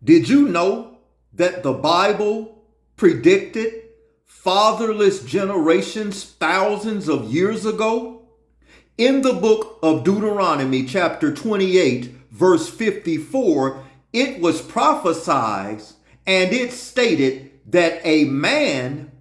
Did you know that the Bible predicted fatherless generations thousands of years ago? In the book of Deuteronomy, chapter 28, verse 54, it was prophesied and it stated that a man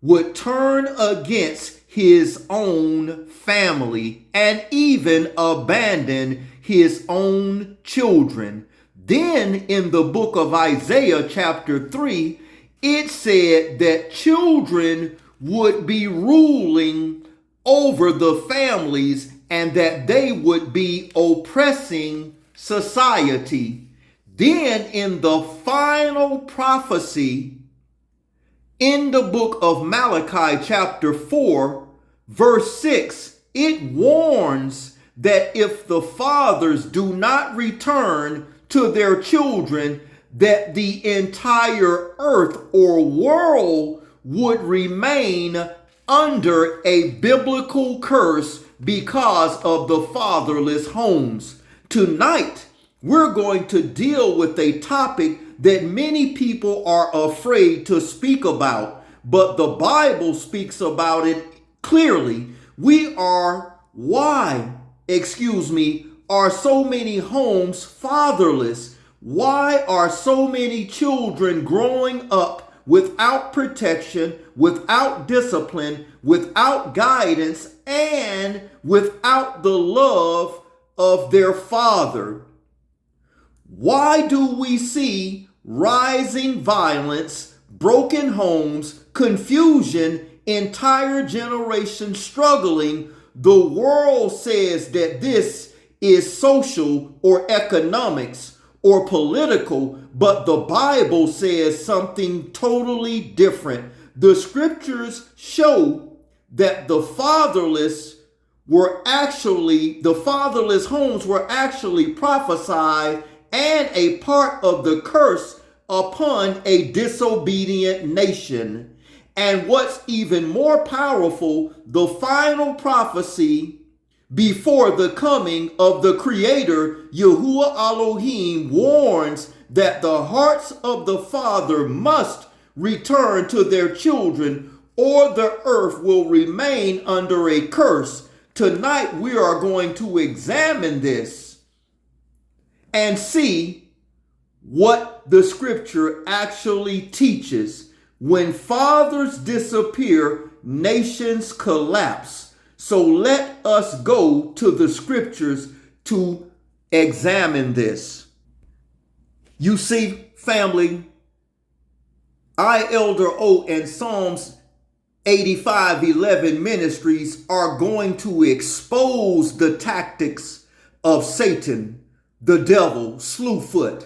would turn against his own family and even abandon his own children. Then in the book of Isaiah chapter 3, it said that children would be ruling over the families and that they would be oppressing society. Then in the final prophecy in the book of Malachi chapter 4, verse 6, it warns that if the fathers do not return to their children, that the entire earth or world would remain under a biblical curse because of the fatherless homes. Tonight, we're going to deal with a topic that many people are afraid to speak about, but the Bible speaks about it clearly. Why are so many homes fatherless? Why are so many children growing up without protection, without discipline, without guidance, and without the love of their father? Why do we see rising violence, broken homes, confusion, entire generations struggling? The world says that this is social or economics or political, but the Bible says something totally different. The scriptures show that the fatherless homes were actually prophesied and a part of the curse upon a disobedient nation. And what's even more powerful, the final prophecy before the coming of the Creator, Yahuwah Elohim, warns that the hearts of the father must return to their children or the earth will remain under a curse. Tonight we are going to examine this and see what the scripture actually teaches. When fathers disappear, nations collapse. So let us go to the scriptures to examine this. You see, family, Elder O and Psalms 85:11 ministries are going to expose the tactics of Satan, the devil, Slewfoot.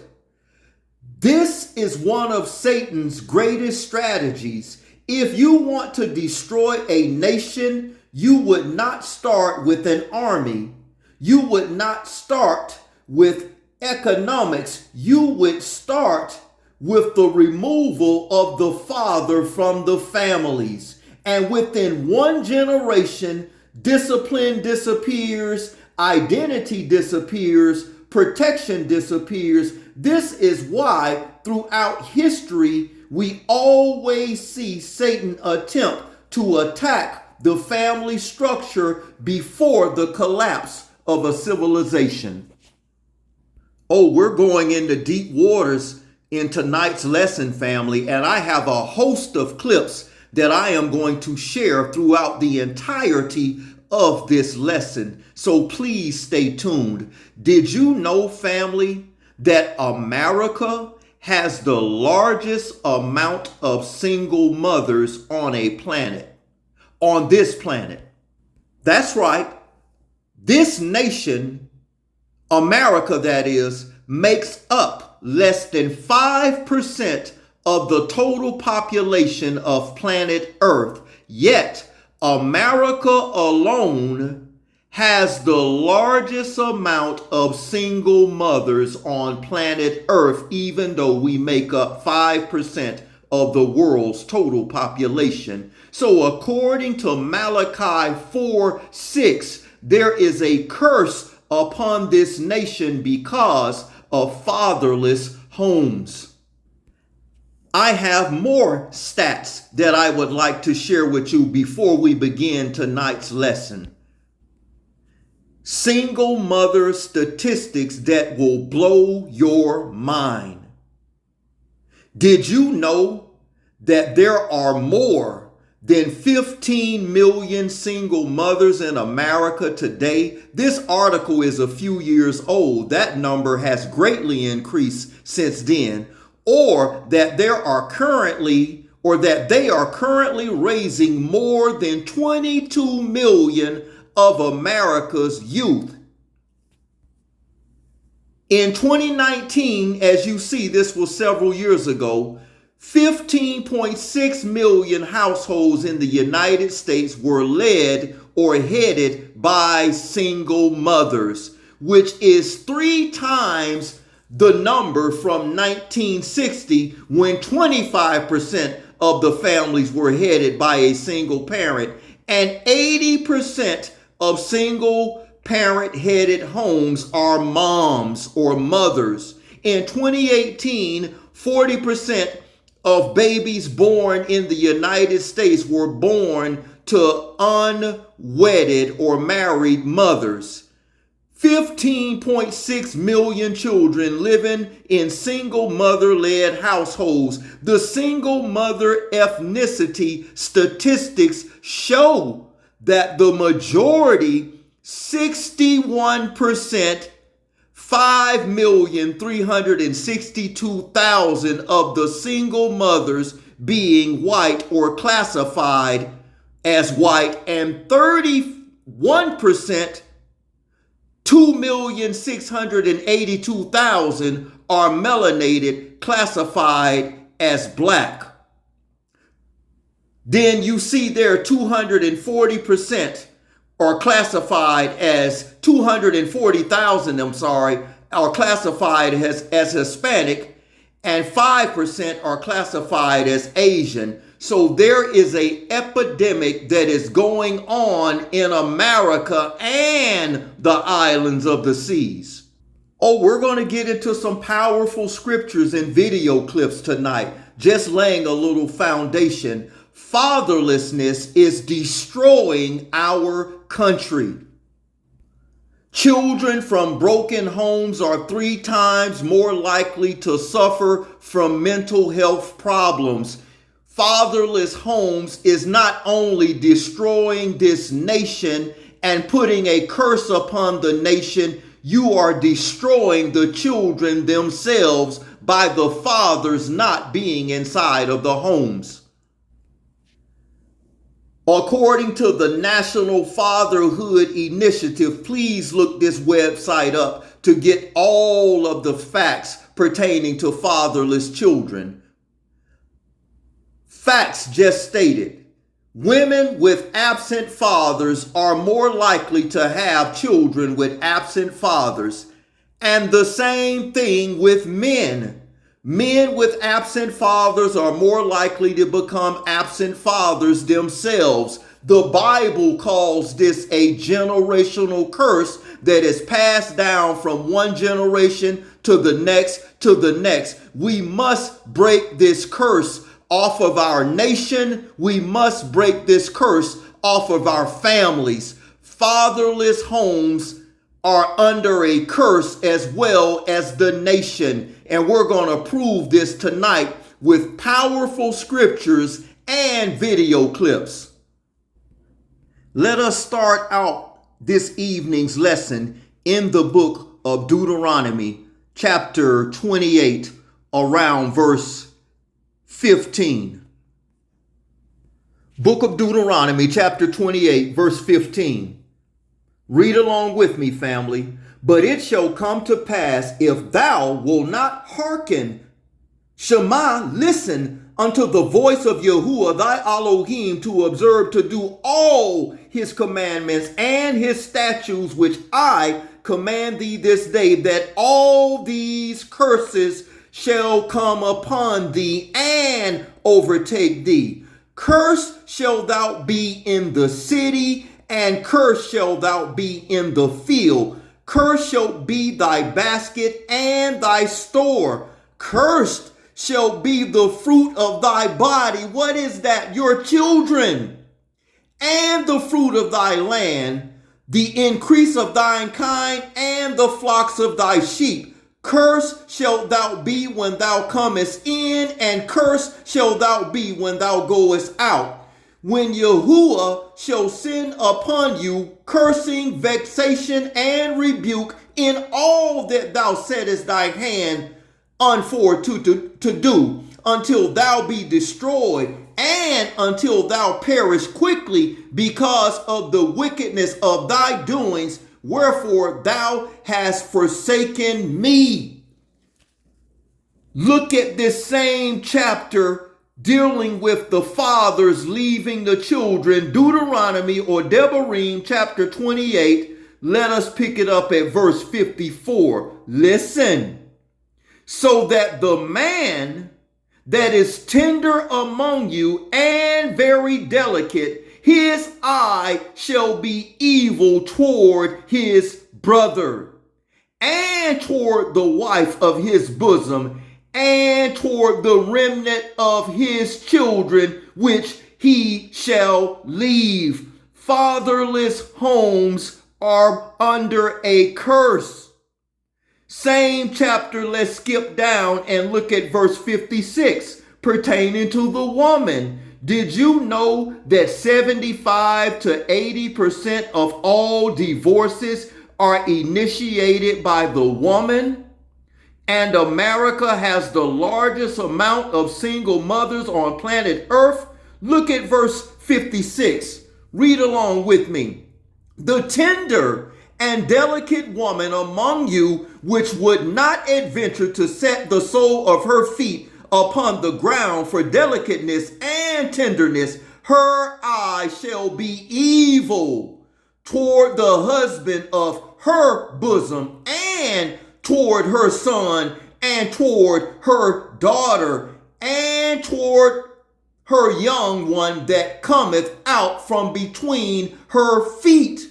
This is one of Satan's greatest strategies. If you want to destroy a nation, you would not start with an army. You would not start with economics. You would start with the removal of the father from the families. And within one generation, discipline disappears, identity disappears, protection disappears. This is why throughout history, we always see Satan attempt to attack the family structure before the collapse of a civilization. Oh, we're going into deep waters in tonight's lesson, family, and I have a host of clips that I am going to share throughout the entirety of this lesson. So please stay tuned. Did you know, family, that America has the largest amount of single mothers on this planet? That's right. This nation, America that is, makes up less than 5% of the total population of planet Earth. Yet, America alone has the largest amount of single mothers on planet Earth, even though we make up 5% of the world's total population. So according to Malachi 4:6, there is a curse upon this nation because of fatherless homes. I have more stats that I would like to share with you before we begin tonight's lesson. Single mother statistics that will blow your mind. Did you know that there are more than 15 million single mothers in America today? This article is a few years old. That number has greatly increased since then. Or that they are currently raising more than 22 million of America's youth. In 2019, as you see, this was several years ago, 15.6 million households in the United States were led or headed by single mothers, which is 3 times the number from 1960, when 25% of the families were headed by a single parent, and 80% of single parent headed homes are moms or mothers. In 2018, 40% of babies born in the United States were born to unwedded or married mothers. 15.6 million children living in single mother-led households. The single mother ethnicity statistics show that the majority, 61%, 5,362,000 of the single mothers being white or classified as white, and 31%, 2,682,000 are melanated, classified as black. Then you see there 240% are classified as 240,000, are classified as Hispanic, and 5% are classified as Asian. So there is an epidemic that is going on in America and the islands of the seas. Oh, we're going to get into some powerful scriptures and video clips tonight, just laying a little foundation. Fatherlessness is destroying our country. Children from broken homes are 3 times more likely to suffer from mental health problems. Fatherless homes is not only destroying this nation and putting a curse upon the nation, you are destroying the children themselves by the fathers not being inside of the homes. According to the National Fatherhood Initiative, please look this website up to get all of the facts pertaining to fatherless children. Facts just stated: women with absent fathers are more likely to have children with absent fathers. And the same thing with men. Men with absent fathers are more likely to become absent fathers themselves. The Bible calls this a generational curse that is passed down from one generation to the next to the next. We must break this curse off of our nation. We must break this curse off of our families. Fatherless homes are under a curse as well as the nation. And we're going to prove this tonight with powerful scriptures and video clips. Let us start out this evening's lesson in the book of Deuteronomy, chapter 28, around verse 15. Book of Deuteronomy, chapter 28, verse 15. Read along with me, family. But it shall come to pass, if thou wilt not hearken, Shema, listen unto the voice of Yahuwah thy Elohim, to observe to do all his commandments and his statutes, which I command thee this day, that all these curses shall come upon thee and overtake thee. Cursed shalt thou be in the city, and cursed shalt thou be in the field. Cursed shall be thy basket and thy store. Cursed shall be the fruit of thy body. What is that? Your children. And the fruit of thy land, the increase of thine kind, and the flocks of thy sheep. Cursed shalt thou be when thou comest in, and cursed shalt thou be when thou goest out. When Yahuwah shall send upon you cursing, vexation, and rebuke in all that thou settest thy hand unfor to do, until thou be destroyed, and until thou perish quickly because of the wickedness of thy doings, wherefore thou hast forsaken me. Look at this same chapter dealing with the fathers leaving the children. Deuteronomy or Devarim chapter 28. Let us pick it up at verse 54. Listen. So that the man that is tender among you and very delicate, his eye shall be evil toward his brother, and toward the wife of his bosom, and toward the remnant of his children, which he shall leave. Fatherless homes are under a curse. Same chapter, let's skip down and look at verse 56 pertaining to the woman. Did you know that 75 to 80% of all divorces are initiated by the woman? And America has the largest amount of single mothers on planet Earth? Look at verse 56. Read along with me. The tender and delicate woman among you, which would not adventure to set the sole of her feet upon the ground for delicateness and tenderness, her eye shall be evil toward the husband of her bosom, and toward her son, and toward her daughter, and toward her young one that cometh out from between her feet,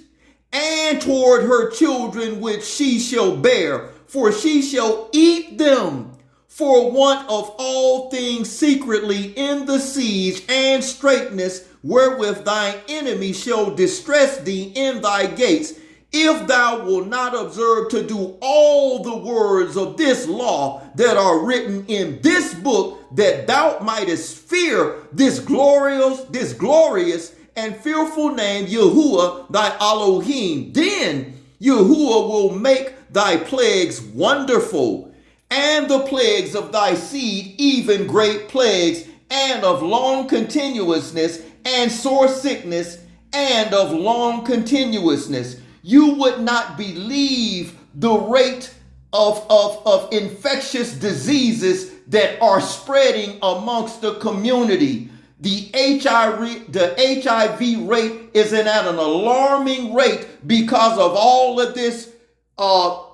and toward her children which she shall bear, for she shall eat them for want of all things secretly in the siege and straitness, wherewith thine enemy shall distress thee in thy gates. If thou wilt not observe to do all the words of this law that are written in this book, that thou mightest fear this glorious and fearful name, Yahuwah thy Elohim, then Yahuwah will make thy plagues wonderful, and the plagues of thy seed even great plagues, and of long continuousness, and sore sickness, and of long continuousness. You would not believe the rate of infectious diseases that are spreading amongst the community. The HIV rate is at an alarming rate because of all of this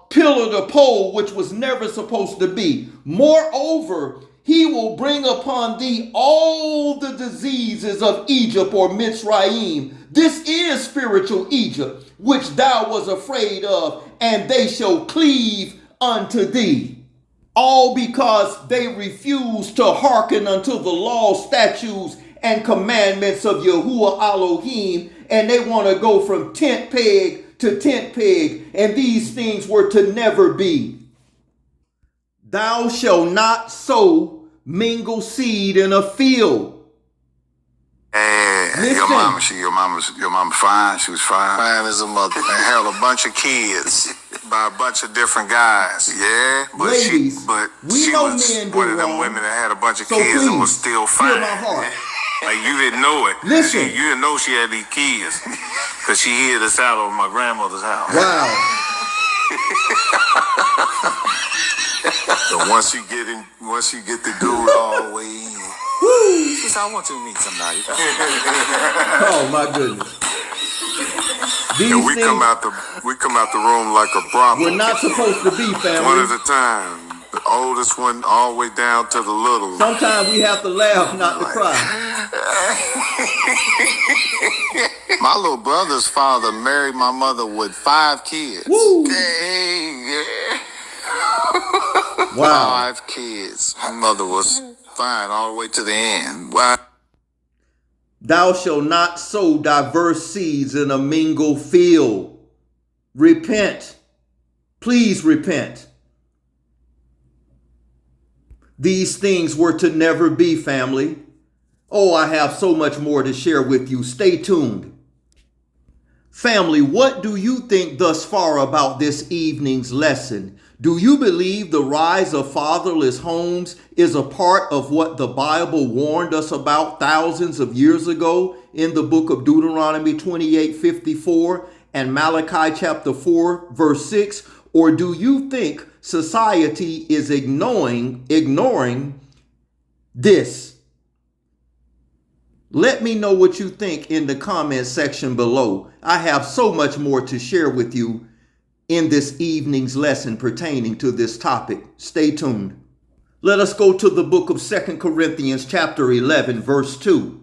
pillar to pole, which was never supposed to be. Moreover, he will bring upon thee all the diseases of Egypt or Mitzrayim. This is spiritual Egypt, which thou was afraid of, and they shall cleave unto thee. All because they refuse to hearken unto the law, statutes, and commandments of Yahuwah Elohim, and they want to go from tent peg to tent peg, and these things were to never be. Thou shalt not sow mingle seed in a field. Hey, your mama fine. She was fine. Fine as a mother. And had a bunch of kids by a bunch of different guys. Yeah, but Ladies, she was men one of them wrong, women that had a bunch of so kids and please, was still fine. feel my heart. Like you didn't know it. Listen. You didn't know she had these kids because she hid us out of my grandmother's house. Wow. So once you get the dude all the way in, she said, I want you to meet somebody. Oh my goodness. These And we things come out the room like a brothel. we're not supposed to be, family. One at a time. The oldest one all the way down to the little. Sometimes we have to laugh, not to cry. My little brother's father married my mother with 5 kids. Woo. Dang, yeah. Wow. 5 kids. Her mother was fine all the way to the end. Why? Thou shalt not sow diverse seeds in a mingled field. Repent. Please repent. These things were to never be, family. Oh, I have so much more to share with you. Stay tuned. Family, what do you think thus far about this evening's lesson? Do you believe the rise of fatherless homes is a part of what the Bible warned us about thousands of years ago in the book of Deuteronomy 28:54 and Malachi chapter 4 verse 6? Or do you think society is ignoring this? Let me know what you think in the comment section below. I have so much more to share with you in this evening's lesson pertaining to this topic. Stay tuned. Let us go to the book of 2 Corinthians chapter 11 verse 2.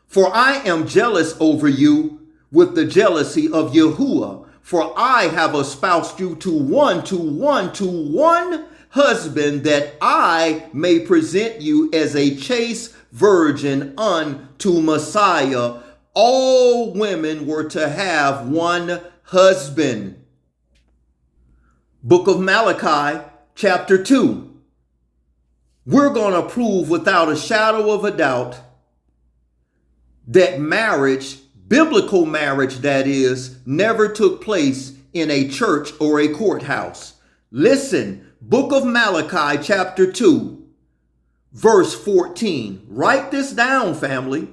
For I am jealous over you with the jealousy of Yahuwah, for I have espoused you to one husband, that I may present you as a chaste virgin unto Messiah. All women were to have one husband. Book of Malachi, chapter 2. We're going to prove without a shadow of a doubt that marriage, biblical marriage that is, never took place in a church or a courthouse. Listen, Book of Malachi, chapter 2. Verse 14. Write this down, family.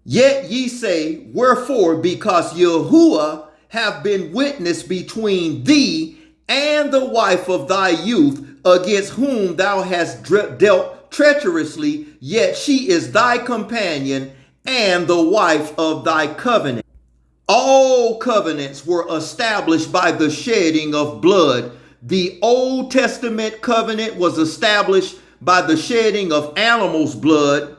Yet ye say, wherefore? Because Yahuwah have been witness between thee and the wife of thy youth, against whom thou hast dealt treacherously, yet she is thy companion and the wife of thy covenant. All covenants were established by the shedding of blood. The Old Testament covenant was established by the shedding of animals' blood.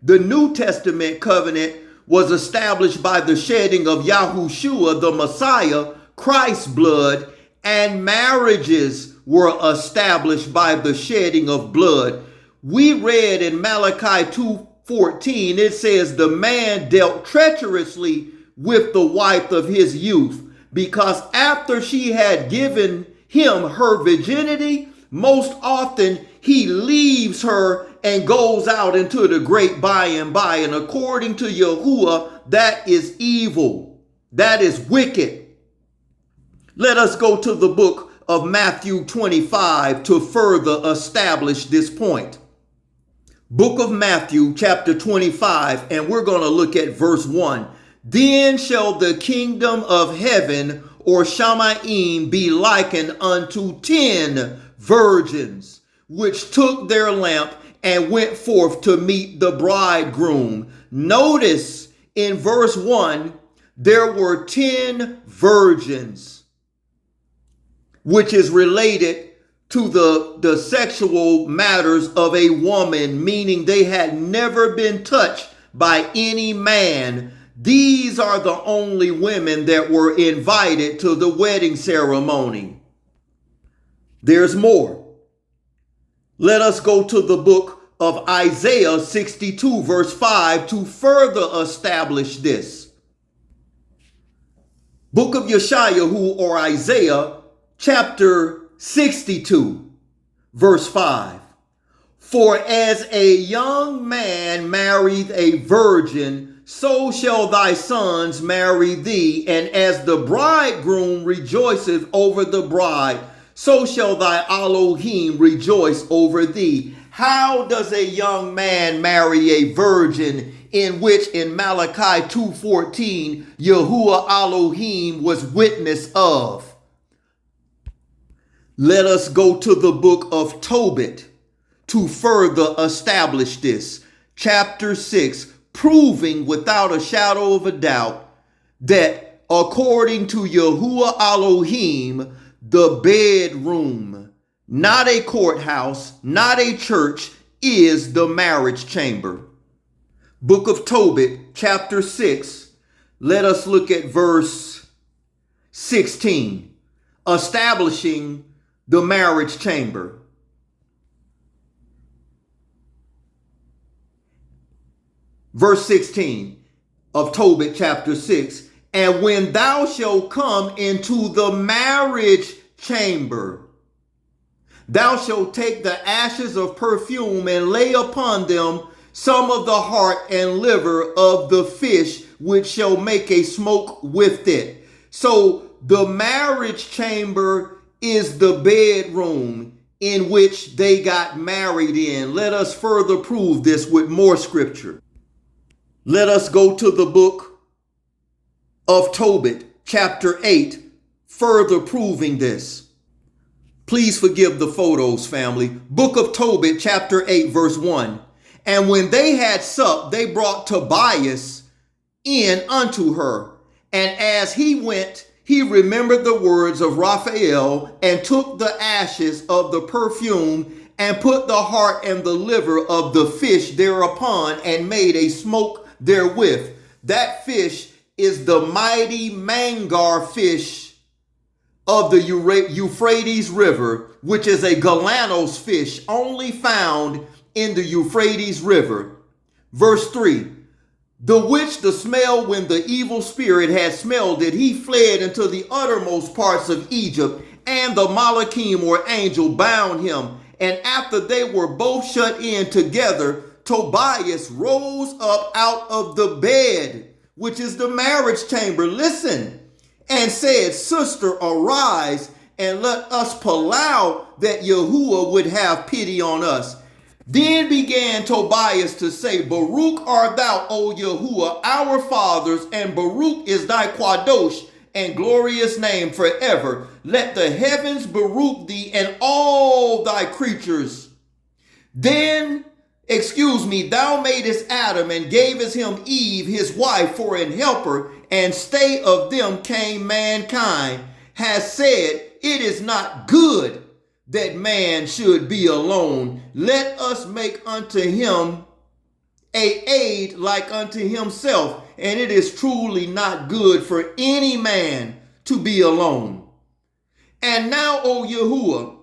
The New Testament covenant was established by the shedding of Yahushua, the Messiah, Christ's blood, and marriages were established by the shedding of blood. We read in Malachi 2:14, it says, the man dealt treacherously with the wife of his youth, because after she had given him her virginity, most often he leaves her and goes out into the great by and by. And according to Yahuwah, that is evil. That is wicked. Let us go to the book of Matthew 25 to further establish this point. Book of Matthew chapter 25, and we're going to look at verse 1. Then shall the kingdom of heaven, or Shamayim, be likened unto 10 virgins, which took their lamp and went forth to meet the bridegroom. Notice in verse 1, there were 10 virgins, which is related to the sexual matters of a woman, meaning they had never been touched by any man. These are the only women that were invited to the wedding ceremony. There's more. Let us go to the book of Isaiah 62 verse 5 to further establish this. Book of Yeshayahu, or Isaiah chapter 62 verse 5. For as a young man married a virgin, so shall thy sons marry thee, and as the bridegroom rejoiceth over the bride, so shall thy Elohim rejoice over thee. How does a young man marry a virgin, in which in Malachi 2:14 Yahuwah Elohim was witness of? Let us go to the book of Tobit to further establish this. Chapter 6, proving without a shadow of a doubt that according to Yahuwah Elohim, the bedroom, not a courthouse, not a church, is the marriage chamber. Book of Tobit, chapter 6. Let us look at verse 16. establishing the marriage chamber. Verse 16 of Tobit chapter 6. And when thou shalt come into the marriage chamber, thou shalt take the ashes of perfume and lay upon them some of the heart and liver of the fish, which shall make a smoke with it. So the marriage chamber is the bedroom in which they got married in. Let us further prove this with more scripture. Let us go to the book of Tobit, chapter 8, further proving this. Please forgive the photos, family. Book of Tobit, chapter 8, verse 1. And when they had supped, they brought Tobias in unto her. And as he went, he remembered the words of Raphael, and took the ashes of the perfume, and put the heart and the liver of the fish thereupon, and made a smoke therewith. That fish is the mighty mangar fish of the Euphrates River, which is a galanos fish only found in the Euphrates River. Verse 3. The which the smell, when the evil spirit had smelled it, he fled into the uttermost parts of Egypt, and the Malachi or angel bound him. And after they were both shut in together, Tobias rose up out of the bed, which is the marriage chamber, listen, and said, Sister, arise, and let us palau, that Yahuwah would have pity on us. Then began Tobias to say, Baruch art thou, O Yahuwah, our fathers, and Baruch is thy Kadosh and glorious name forever. Let the heavens Baruch thee and all thy creatures. Then thou madest Adam and gavest him Eve, his wife, for an helper, and stay of them came mankind, has said, it is not good that man should be alone. Let us make unto him a aid like unto himself. And it is truly not good for any man to be alone. And now, O Yahuwah,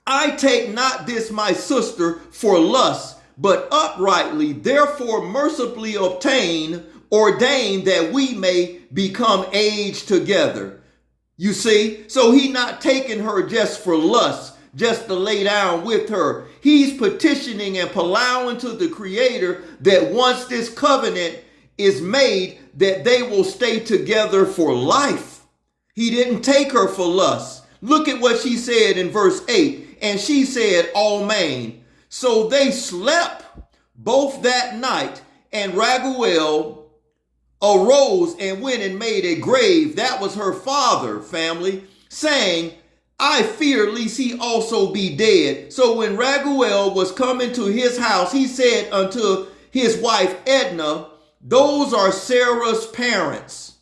I take not this my sister for lust, but uprightly, therefore mercifully ordain that we may become aged together. You see, so he not taking her just for lust, just to lay down with her. He's petitioning and allowing to the Creator that once this covenant is made, that they will stay together for life. He didn't take her for lust. Look at what she said in verse 8. And she said, Amen. So they slept both that night, and Raguel arose and went and made a grave. That was her father, family, saying, I fear lest he also be dead. So when Raguel was coming to his house, he said unto his wife Edna, those are Sarah's parents,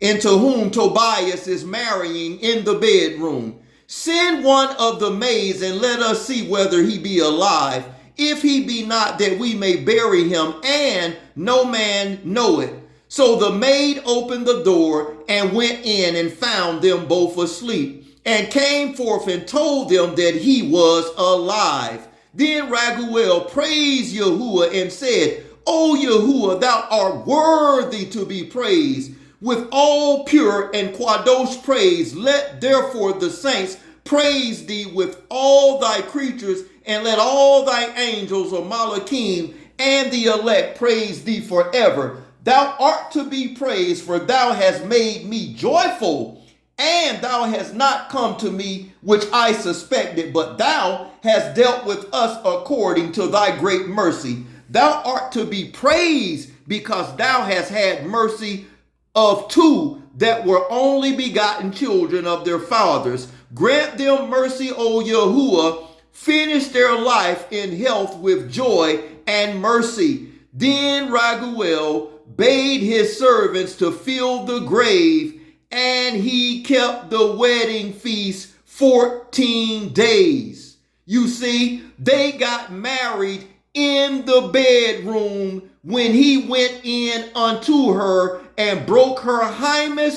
into whom Tobias is marrying in the bedroom. Send one of the maids and let us see whether he be alive. If he be not, that we may bury him, and no man know it. So the maid opened the door and went in and found them both asleep, and came forth and told them that he was alive. Then Raguel praised Yahuwah and said, O Yahuwah, thou art worthy to be praised with all pure and Kadosh praise. Let therefore the saints praise thee with all thy creatures, and let all thy angels or Malachim and the elect praise thee forever. Thou art to be praised, for thou hast made me joyful, and thou hast not come to me which I suspected, but thou hast dealt with us according to thy great mercy. Thou art to be praised, because thou hast had mercy of two that were only begotten children of their fathers. Grant them mercy, O Yahuwah. Finish their life in health with joy and mercy. Then Raguel bade his servants to fill the grave, and he kept the wedding feast 14 days. You see, they got married in the bedroom when he went in unto her and broke her hymen.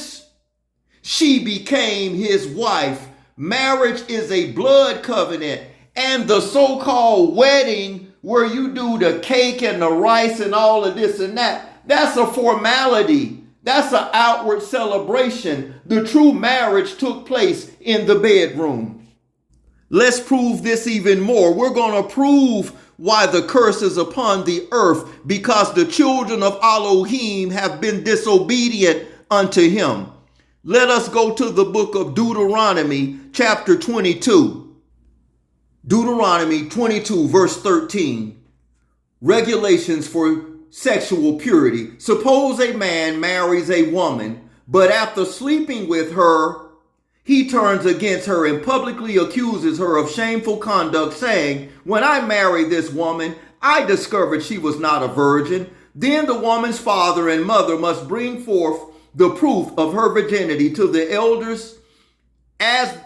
She became his wife. Marriage is a blood covenant. And the so-called wedding where you do the cake and the rice and all of this and that, that's a formality. That's an outward celebration. The true marriage took place in the bedroom. Let's prove this even more. We're going to prove why the curse is upon the earth, because the children of Elohim have been disobedient unto him. Let us go to the book of Deuteronomy, chapter 22. Deuteronomy 22, verse 13. Regulations for sexual purity. Suppose a man marries a woman, but after sleeping with her, he turns against her and publicly accuses her of shameful conduct, saying, when I married this woman, I discovered she was not a virgin. Then the woman's father and mother must bring forth the proof of her virginity to the elders as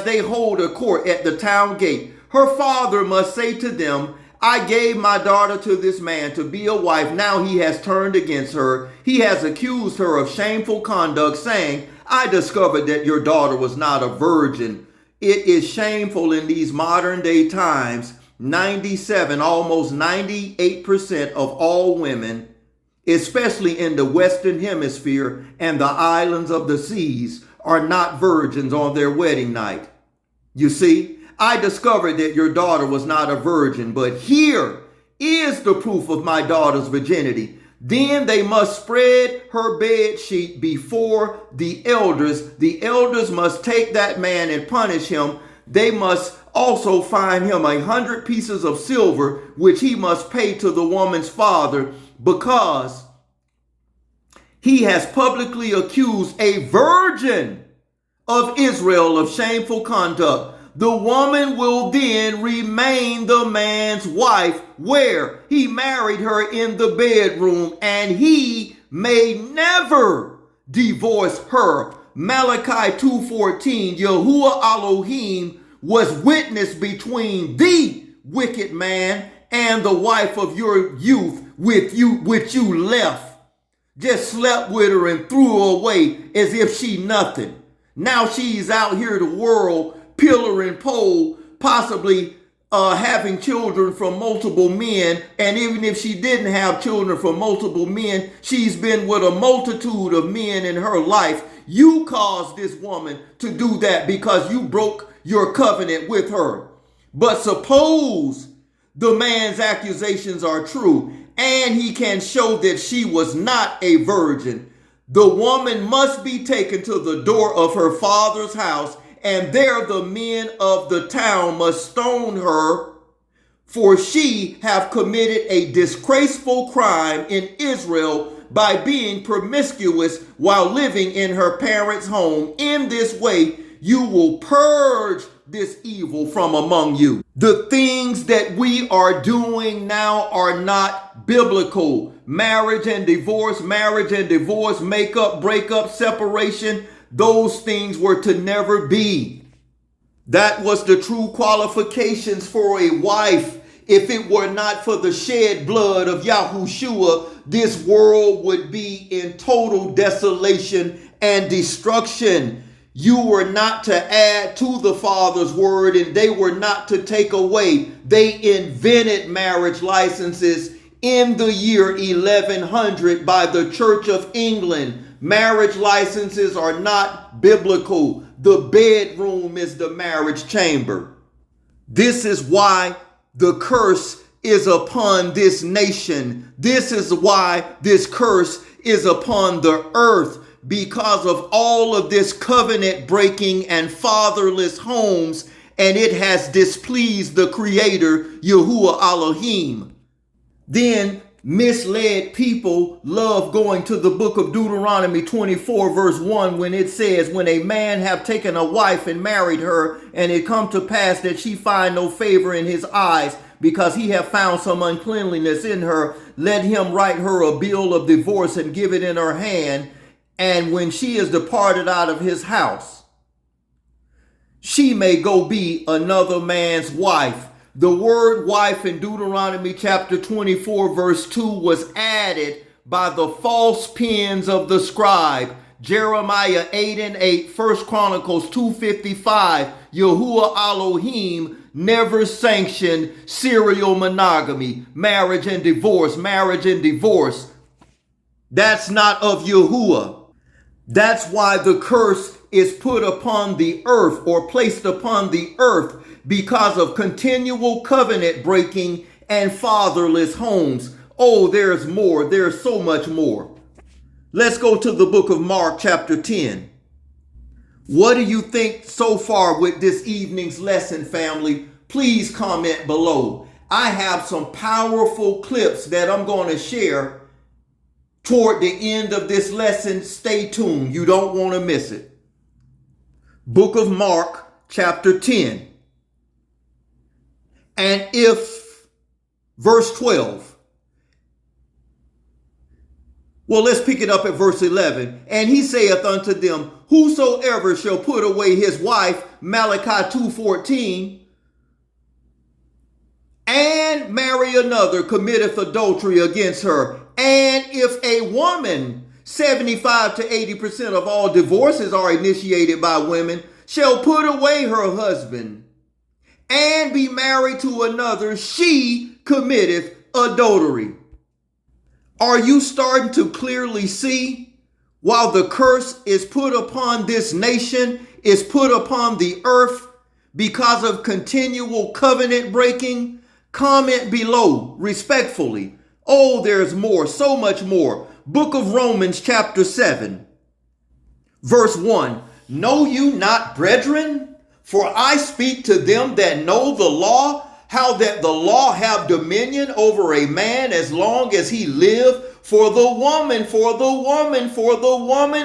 they hold a court at the town gate. Her father must say to them, I gave my daughter to this man to be a wife. Now he has turned against her. He has accused her of shameful conduct, saying, I discovered that your daughter was not a virgin. It is shameful in these modern day times. 97, almost 98% of all women, especially in the Western Hemisphere and the islands of the seas, are not virgins on their wedding night. You see, I discovered that your daughter was not a virgin, but here is the proof of my daughter's virginity. Then they must spread her bed sheet before the elders. The elders must take that man and punish him. They must also fine him 100 pieces of silver, which he must pay to the woman's father, because he has publicly accused a virgin of Israel of shameful conduct. The woman will then remain the man's wife, where he married her in the bedroom, and he may never divorce her. Malachi 2:14, Yahuwah Elohim was witness between the wicked man and the wife of your youth, which you left. Just slept with her and threw her away as if she nothing. Now she's out here the world, pillar and pole, possibly having children from multiple men. And even if she didn't have children from multiple men, she's been with a multitude of men in her life. You caused this woman to do that because you broke your covenant with her. But suppose the man's accusations are true and he can show that she was not a virgin. The woman must be taken to the door of her father's house, and there the men of the town must stone her, for she have committed a disgraceful crime in Israel by being promiscuous while living in her parents' home. In this way, you will purge this evil from among you. The things that we are doing now are not biblical. Marriage and divorce, makeup, breakup, separation, those things were to never be. That was the true qualifications for a wife. If it were not for the shed blood of Yahushua, this world would be in total desolation and destruction. You were not to add to the Father's word, and they were not to take away. They invented marriage licenses in the year 1100 by the Church of England. Marriage licenses are not biblical. The bedroom is the marriage chamber. This is why the curse is upon this nation. This is why this curse is upon the earth, because of all of this covenant breaking and fatherless homes, and it has displeased the Creator, Yahuwah Elohim. Then misled people love going to the book of Deuteronomy 24 verse 1, when it says, when a man have taken a wife and married her, and it come to pass that she find no favor in his eyes, because he have found some uncleanliness in her, let him write her a bill of divorce and give it in her hand. And when she is departed out of his house, she may go be another man's wife. The word wife in Deuteronomy chapter 24 verse 2 was added by the false pens of the scribe. Jeremiah 8:8, 1 Chronicles 2:55, Yahuwah Elohim never sanctioned serial monogamy, marriage and divorce, marriage and divorce. That's not of Yahuwah. That's why the curse is put upon the earth or placed upon the earth because of continual covenant breaking and fatherless homes. Oh, there's more. There's so much more. Let's go to the book of Mark chapter 10. What do you think so far with this evening's lesson, family? Please comment below. I have some powerful clips that I'm going to share toward the end of this lesson. Stay tuned. You don't want to miss it. Book of Mark chapter 10. And if, verse 12. Well, let's pick it up at verse 11. And he saith unto them, whosoever shall put away his wife, Malachi 2:14, and marry another, committeth adultery against her. And if a woman, 75 to 80% of all divorces are initiated by women, shall put away her husband and be married to another, she committeth adultery. Are you starting to clearly see? While the curse is put upon this nation, is put upon the earth because of continual covenant breaking, comment below respectfully. Oh, there's more, so much more. Book of Romans chapter 7, verse 1. Know you not, brethren? For I speak to them that know the law, how that the law have dominion over a man as long as he live. For the woman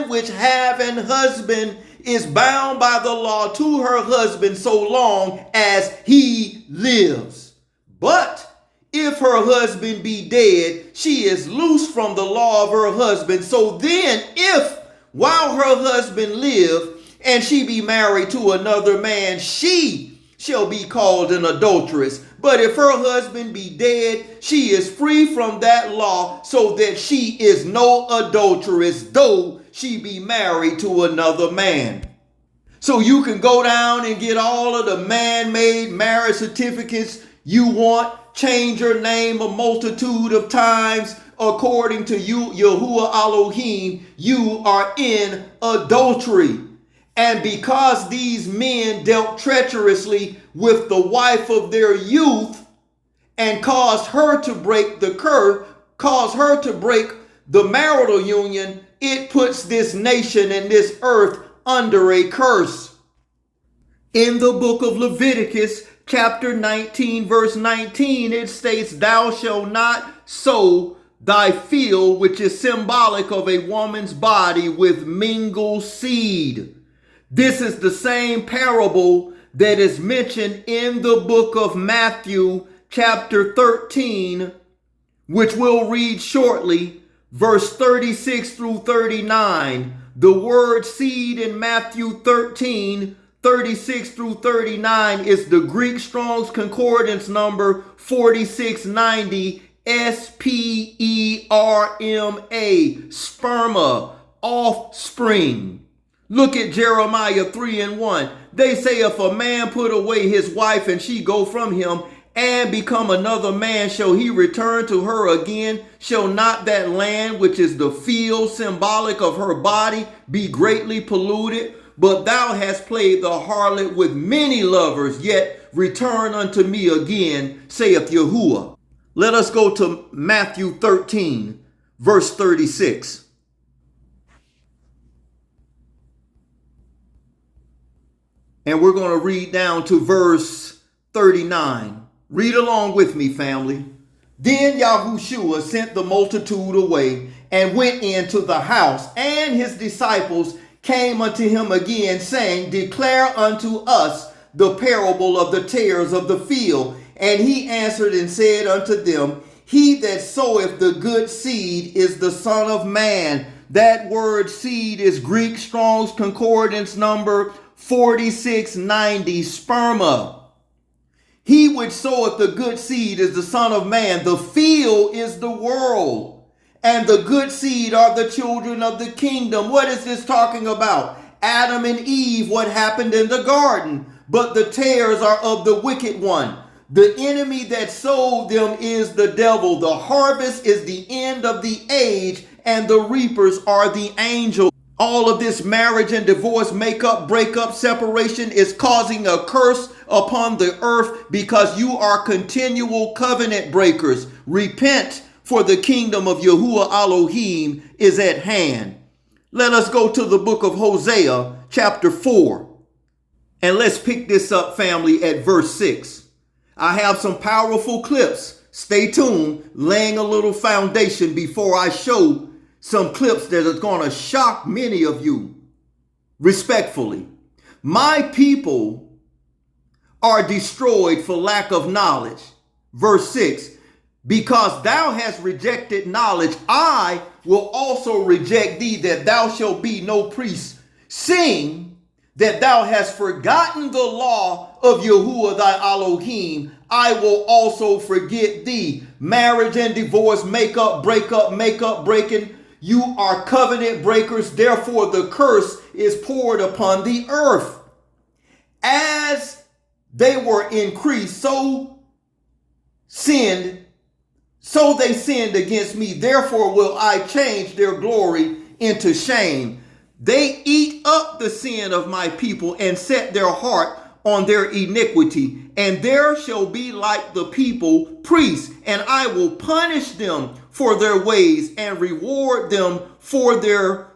which have an husband is bound by the law to her husband so long as he lives. But if her husband be dead, she is loosed from the law of her husband. So then, if while her husband live, and she be married to another man, she shall be called an adulteress. But if her husband be dead, she is free from that law, so that she is no adulteress, though she be married to another man. So you can go down and get all of the man-made marriage certificates you want, change your name a multitude of times. According to you, Yahuwah Elohim, you are in adultery. And because these men dealt treacherously with the wife of their youth and caused her to break the curse, caused her to break the marital union, it puts this nation and this earth under a curse. In the book of Leviticus, chapter 19, verse 19, it states, thou shalt not sow thy field, which is symbolic of a woman's body, with mingled seed. This is the same parable that is mentioned in the book of Matthew, chapter 13, which we'll read shortly, verse 36 through 39. The word seed in Matthew 13, 36 through 39 is the Greek Strong's Concordance number 4690, sperma, sperma, offspring. Look at Jeremiah 3:1. They say if a man put away his wife and she go from him and become another man, shall he return to her again? Shall not that land, which is the field symbolic of her body, be greatly polluted? But thou hast played the harlot with many lovers, yet return unto me again, saith Yahuwah. Let us go to Matthew 13, verse 36. And we're going to read down to verse 39. Read along with me, family. Then Yahushua sent the multitude away and went into the house, and his disciples came unto him again, saying, declare unto us the parable of the tares of the field. And he answered and said unto them, he that soweth the good seed is the Son of Man. That word seed is Greek Strong's Concordance number 4690, sperma. He which soweth the good seed is the Son of Man. The field is the world. and the good seed are the children of the kingdom. What is this talking about? Adam and Eve, what happened in the garden. But the tares are of the wicked one. The enemy that sowed them is the devil. The harvest is the end of the age, and the reapers are the angels. All of this marriage and divorce, makeup, breakup, separation is causing a curse upon the earth because you are continual covenant breakers. Repent, for the kingdom of Yahuwah Elohim is at hand. Let us go to the book of Hosea, chapter 4. And let's pick this up, family, at verse 6. I have some powerful clips. Stay tuned, laying a little foundation before I show some clips that are going to shock many of you. Respectfully, my people are destroyed for lack of knowledge. Verse 6, because thou hast rejected knowledge, I will also reject thee, that thou shalt be no priest, seeing that thou hast forgotten the law of Yahuwah thy Elohim, I will also forget thee. Marriage and divorce, makeup, breaking. You are covenant breakers, therefore the curse is poured upon the earth. As they were increased, so they sinned against me. Therefore will I change their glory into shame. They eat up the sin of my people and set their heart on their iniquity. And there shall be like the people priests, and I will punish them for their ways and reward them for their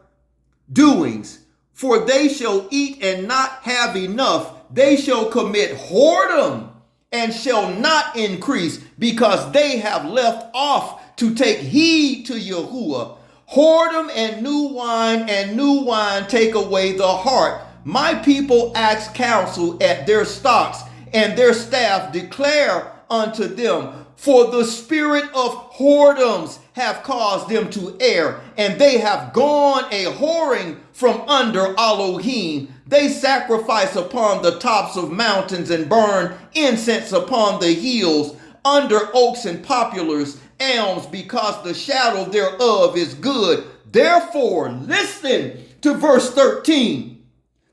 doings. For they shall eat and not have enough. They shall commit whoredom and shall not increase, because they have left off to take heed to Yahuwah. Whoredom and new wine take away the heart. My people ask counsel at their stocks, and their staff declare unto them. For the spirit of whoredoms have caused them to err, and they have gone a whoring from under Elohim. They sacrifice upon the tops of mountains and burn incense upon the hills, under oaks and poplars, elms, because the shadow thereof is good. Therefore, listen to verse 13.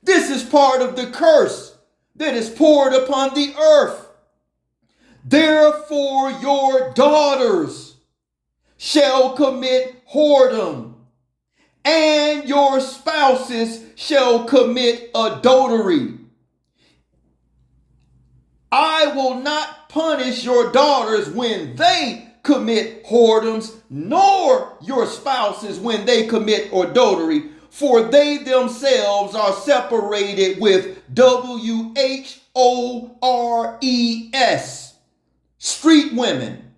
This is part of the curse that is poured upon the earth. Therefore, your daughters shall commit whoredom, and your spouses shall commit adultery. I will not punish your daughters when they commit whoredoms, nor your spouses when they commit adultery, for they themselves are separated with WHORES, street women.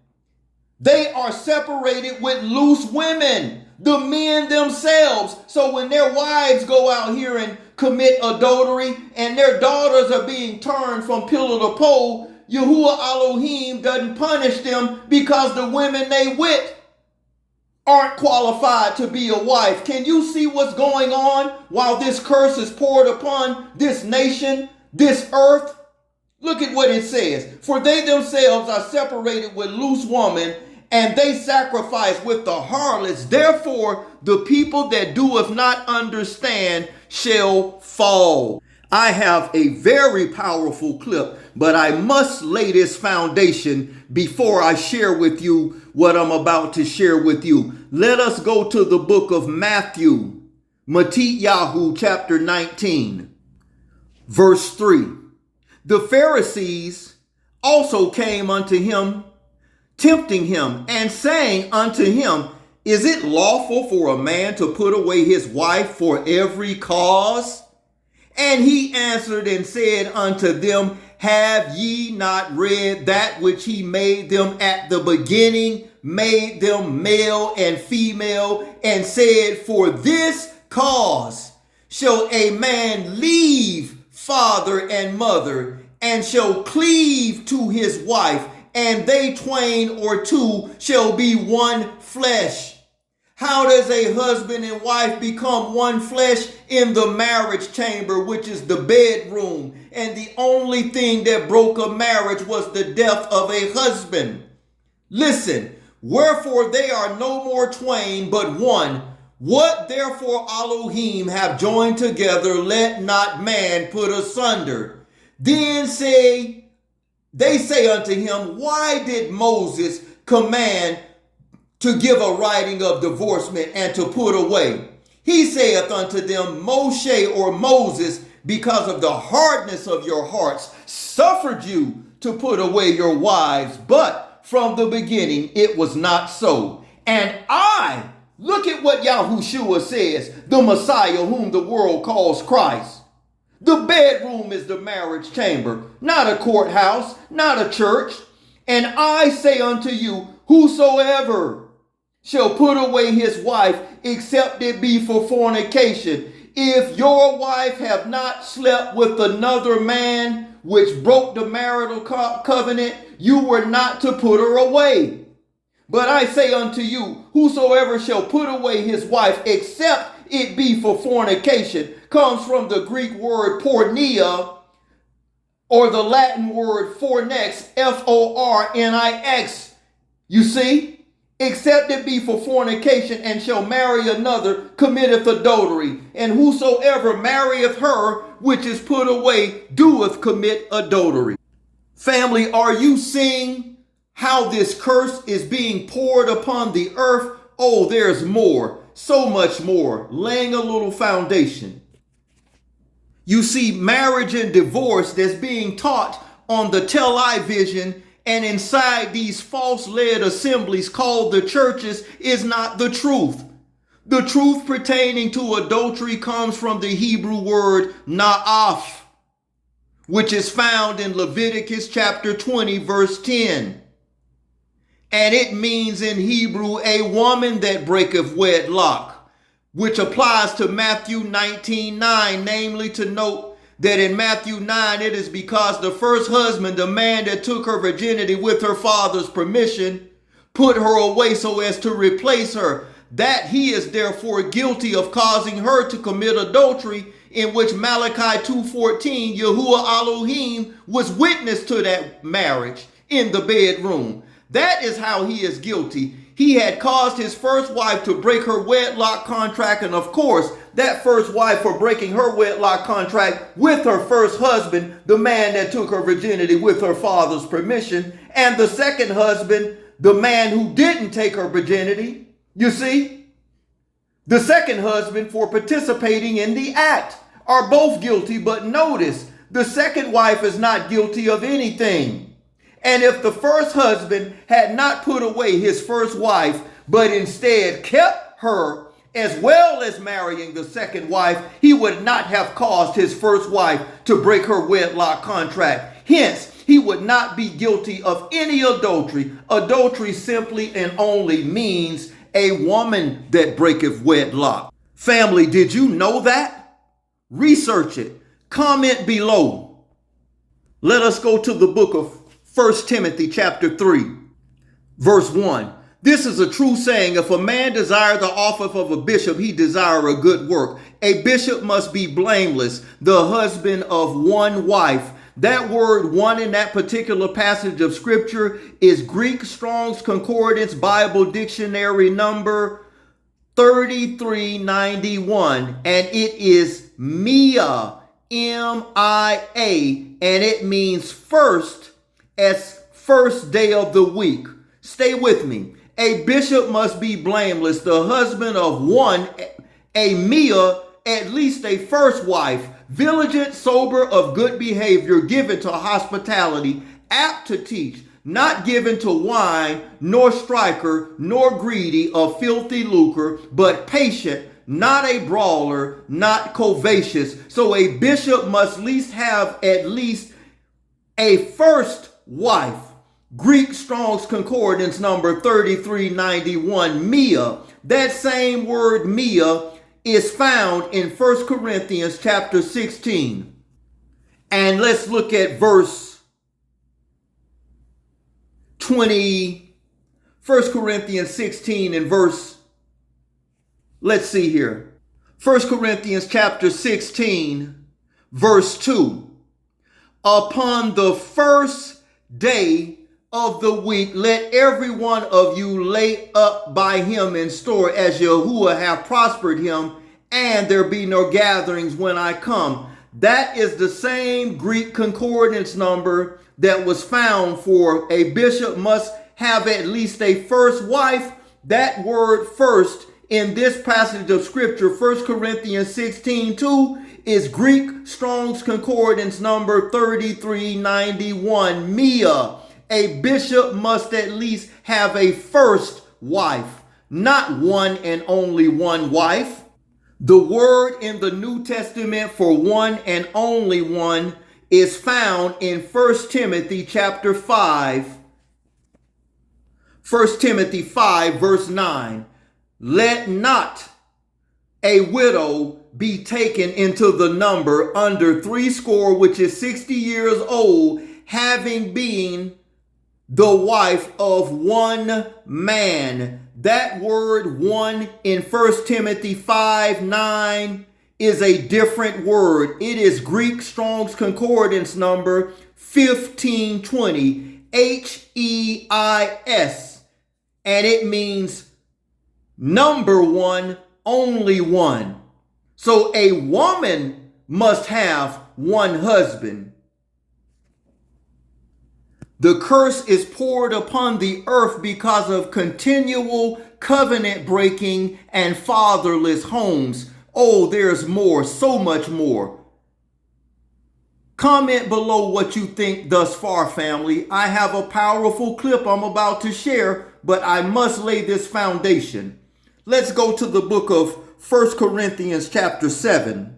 They are separated with loose women, the men themselves. So when their wives go out here and commit adultery and their daughters are being turned from pillar to pole, Yahuwah Elohim doesn't punish them because the women they with aren't qualified to be a wife. Can you see what's going on while this curse is poured upon this nation, this earth? Look at what it says. For they themselves are separated with loose woman, and they sacrifice with the harlots. Therefore, the people that doeth not understand shall fall. I have a very powerful clip, but I must lay this foundation before I share with you what I'm about to share with you. Let us go to the book of Matthew, Matityahu, chapter 19, verse 3. The Pharisees also came unto him, tempting him, and saying unto him, Is it lawful for a man to put away his wife for every cause? And he answered and said unto them, Have ye not read that which he made them at the beginning, made them male and female, and said, For this cause shall a man leave father and mother, and shall cleave to his wife, and they twain or two shall be one flesh. How does a husband and wife become one flesh? In the marriage chamber, which is the bedroom. And the only thing that broke a marriage was the death of a husband. Listen, Wherefore they are no more twain, but one. What therefore Elohim have joined together, let not man put asunder. Then they say unto him, why did Moses command to give a writing of divorcement and to put away? He saith unto them, Moshe or Moses, because of the hardness of your hearts, suffered you to put away your wives, but from the beginning it was not so. And I, look at what Yahushua says, the Messiah whom the world calls Christ. The bedroom is the marriage chamber, not a courthouse, not a church. And I say unto you, whosoever shall put away his wife, except it be for fornication. If your wife have not slept with another man, which broke the marital covenant, you were not to put her away. But I say unto you, whosoever shall put away his wife, except it be for fornication, comes from the Greek word porneia, or the Latin word fornix, Fornix. You see? Except it be for fornication, and shall marry another, committeth adultery. And whosoever marrieth her which is put away doeth commit adultery. Family, are you seeing how this curse is being poured upon the earth? Oh, there's more, so much more. Laying a little foundation. You see, marriage and divorce that's being taught on the television and inside these false-led assemblies called the churches is not the truth. The truth pertaining to adultery comes from the Hebrew word na'af, which is found in Leviticus chapter 20, verse 10. And it means in Hebrew, a woman that breaketh wedlock, which applies to Matthew 19:9, namely to note that in Matthew 9, it is because the first husband, the man that took her virginity with her father's permission, put her away so as to replace her, that he is therefore guilty of causing her to commit adultery, in which Malachi 2:14, Yahuwah Elohim was witness to that marriage in the bedroom. That is how he is guilty. He had caused his first wife to break her wedlock contract, and of course, that first wife for breaking her wedlock contract with her first husband, the man that took her virginity with her father's permission, and the second husband, the man who didn't take her virginity. You see, the second husband for participating in the act are both guilty, but notice, the second wife is not guilty of anything. And if the first husband had not put away his first wife, but instead kept her as well as marrying the second wife, he would not have caused his first wife to break her wedlock contract. Hence, he would not be guilty of any adultery. Adultery simply and only means a woman that breaketh wedlock. Family, did you know that? Research it. Comment below. Let us go to the book of 1 Timothy chapter 3, verse 1. This is a true saying, if a man desire the office of a bishop, he desire a good work. A bishop must be blameless, the husband of one wife. That word one in that particular passage of scripture is Greek Strong's Concordance Bible Dictionary number 3391, and it is Mia, M-I-A, and it means first, as first day of the week. Stay with me. A bishop must be blameless, the husband of one, a Mia, at least a first wife, vigilant, sober, of good behavior, given to hospitality, apt to teach, not given to wine, nor striker, nor greedy of filthy lucre, but patient, not a brawler, not covetous. So a bishop must have at least a first wife. Greek Strong's Concordance number 3391, Mia. That same word Mia is found in 1 Corinthians chapter 16. And let's look at verse 20, 1 Corinthians 16 and verse, let's see here. 1 Corinthians chapter 16, verse 2. Upon the first day of the week, let every one of you lay up by him in store as Yahuwah hath prospered him, and there be no gatherings when I come. That is the same Greek concordance number that was found for a bishop must have at least a first wife. That word first in this passage of scripture, 1 Corinthians 16:2, is Greek Strong's Concordance number 3391, Mia. A bishop must at least have a first wife, not one and only one wife. The word in the New Testament for one and only one is found in 1 Timothy chapter 5. 1 Timothy 5 verse 9. Let not a widow be taken into the number under 60, which is 60 years old, having been the wife of one man. That word one in 1 Timothy 5:9 is a different word. It is Greek Strong's Concordance number 1520, Heis, and it means number one, only one. So a woman must have one husband. The curse is poured upon the earth because of continual covenant breaking and fatherless homes. Oh, there's more, so much more. Comment below what you think thus far, family. I have a powerful clip I'm about to share, but I must lay this foundation. Let's go to the book of 1 Corinthians chapter 7,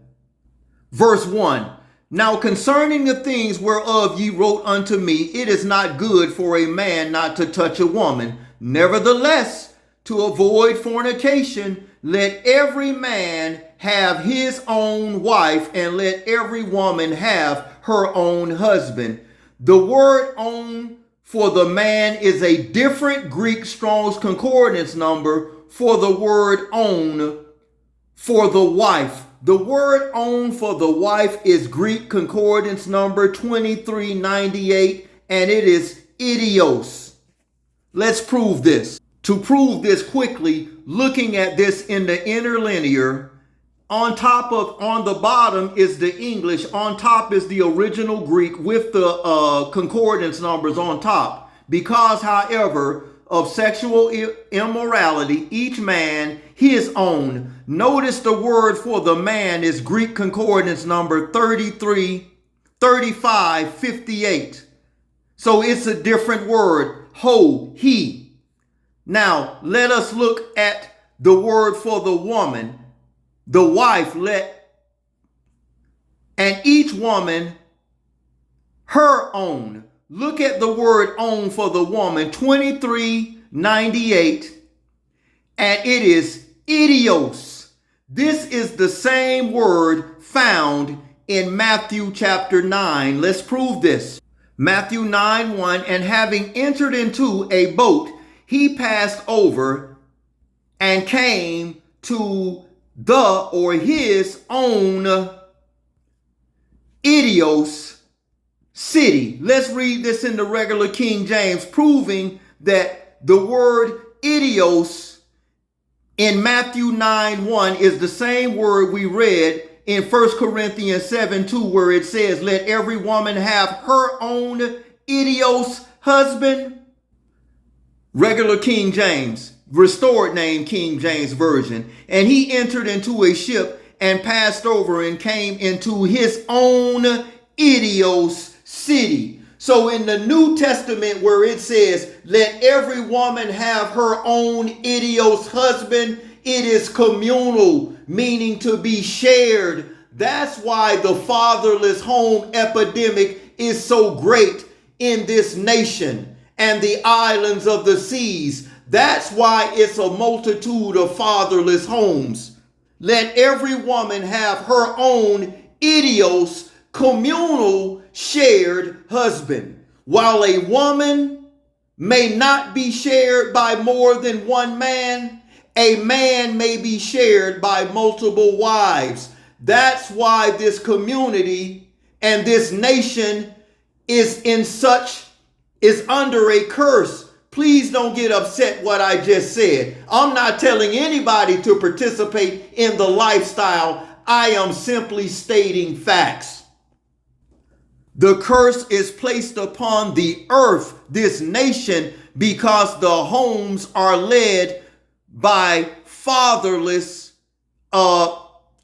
verse 1. Now concerning the things whereof ye wrote unto me, it is not good for a man not to touch a woman. Nevertheless, to avoid fornication, let every man have his own wife, and let every woman have her own husband. The word own for the man is a different Greek Strong's Concordance number for the word own for the wife. The word own for the wife is Greek Concordance number 2398, and it is idios. Let's prove this. To prove this quickly, looking at this in the interlinear, on the bottom is the English, on top is the original Greek with the concordance numbers on top. Because, however, of sexual immorality, each man his own. Notice the word for the man is Greek Concordance number 3558. So it's a different word, he. Now, let us look at the word for the woman, the wife, and each woman her own. Look at the word own for the woman, 2398, and it is idios. This is the same word found in Matthew chapter 9. Let's prove this. Matthew 9:1, and having entered into a boat, he passed over and came to his own idios city. Let's read this in the regular King James, proving that the word idios in Matthew 9:1 is the same word we read in 1 Corinthians 7:2, where it says, let every woman have her own idios husband. Regular King James, restored name King James Version. And he entered into a ship and passed over and came into his own idios city. So in the New Testament, where it says, let every woman have her own idios husband, it is communal, meaning to be shared. That's why the fatherless home epidemic is so great in this nation and the islands of the seas. That's why it's a multitude of fatherless homes. Let every woman have her own idios, communal, shared husband. While a woman may not be shared by more than one man, a man may be shared by multiple wives. That's why this community and this nation is in such is under a curse. Please don't get upset what I just said. I'm not telling anybody to participate in the lifestyle. I am simply stating facts. The curse is placed upon the earth, this nation, because the homes are led by fatherless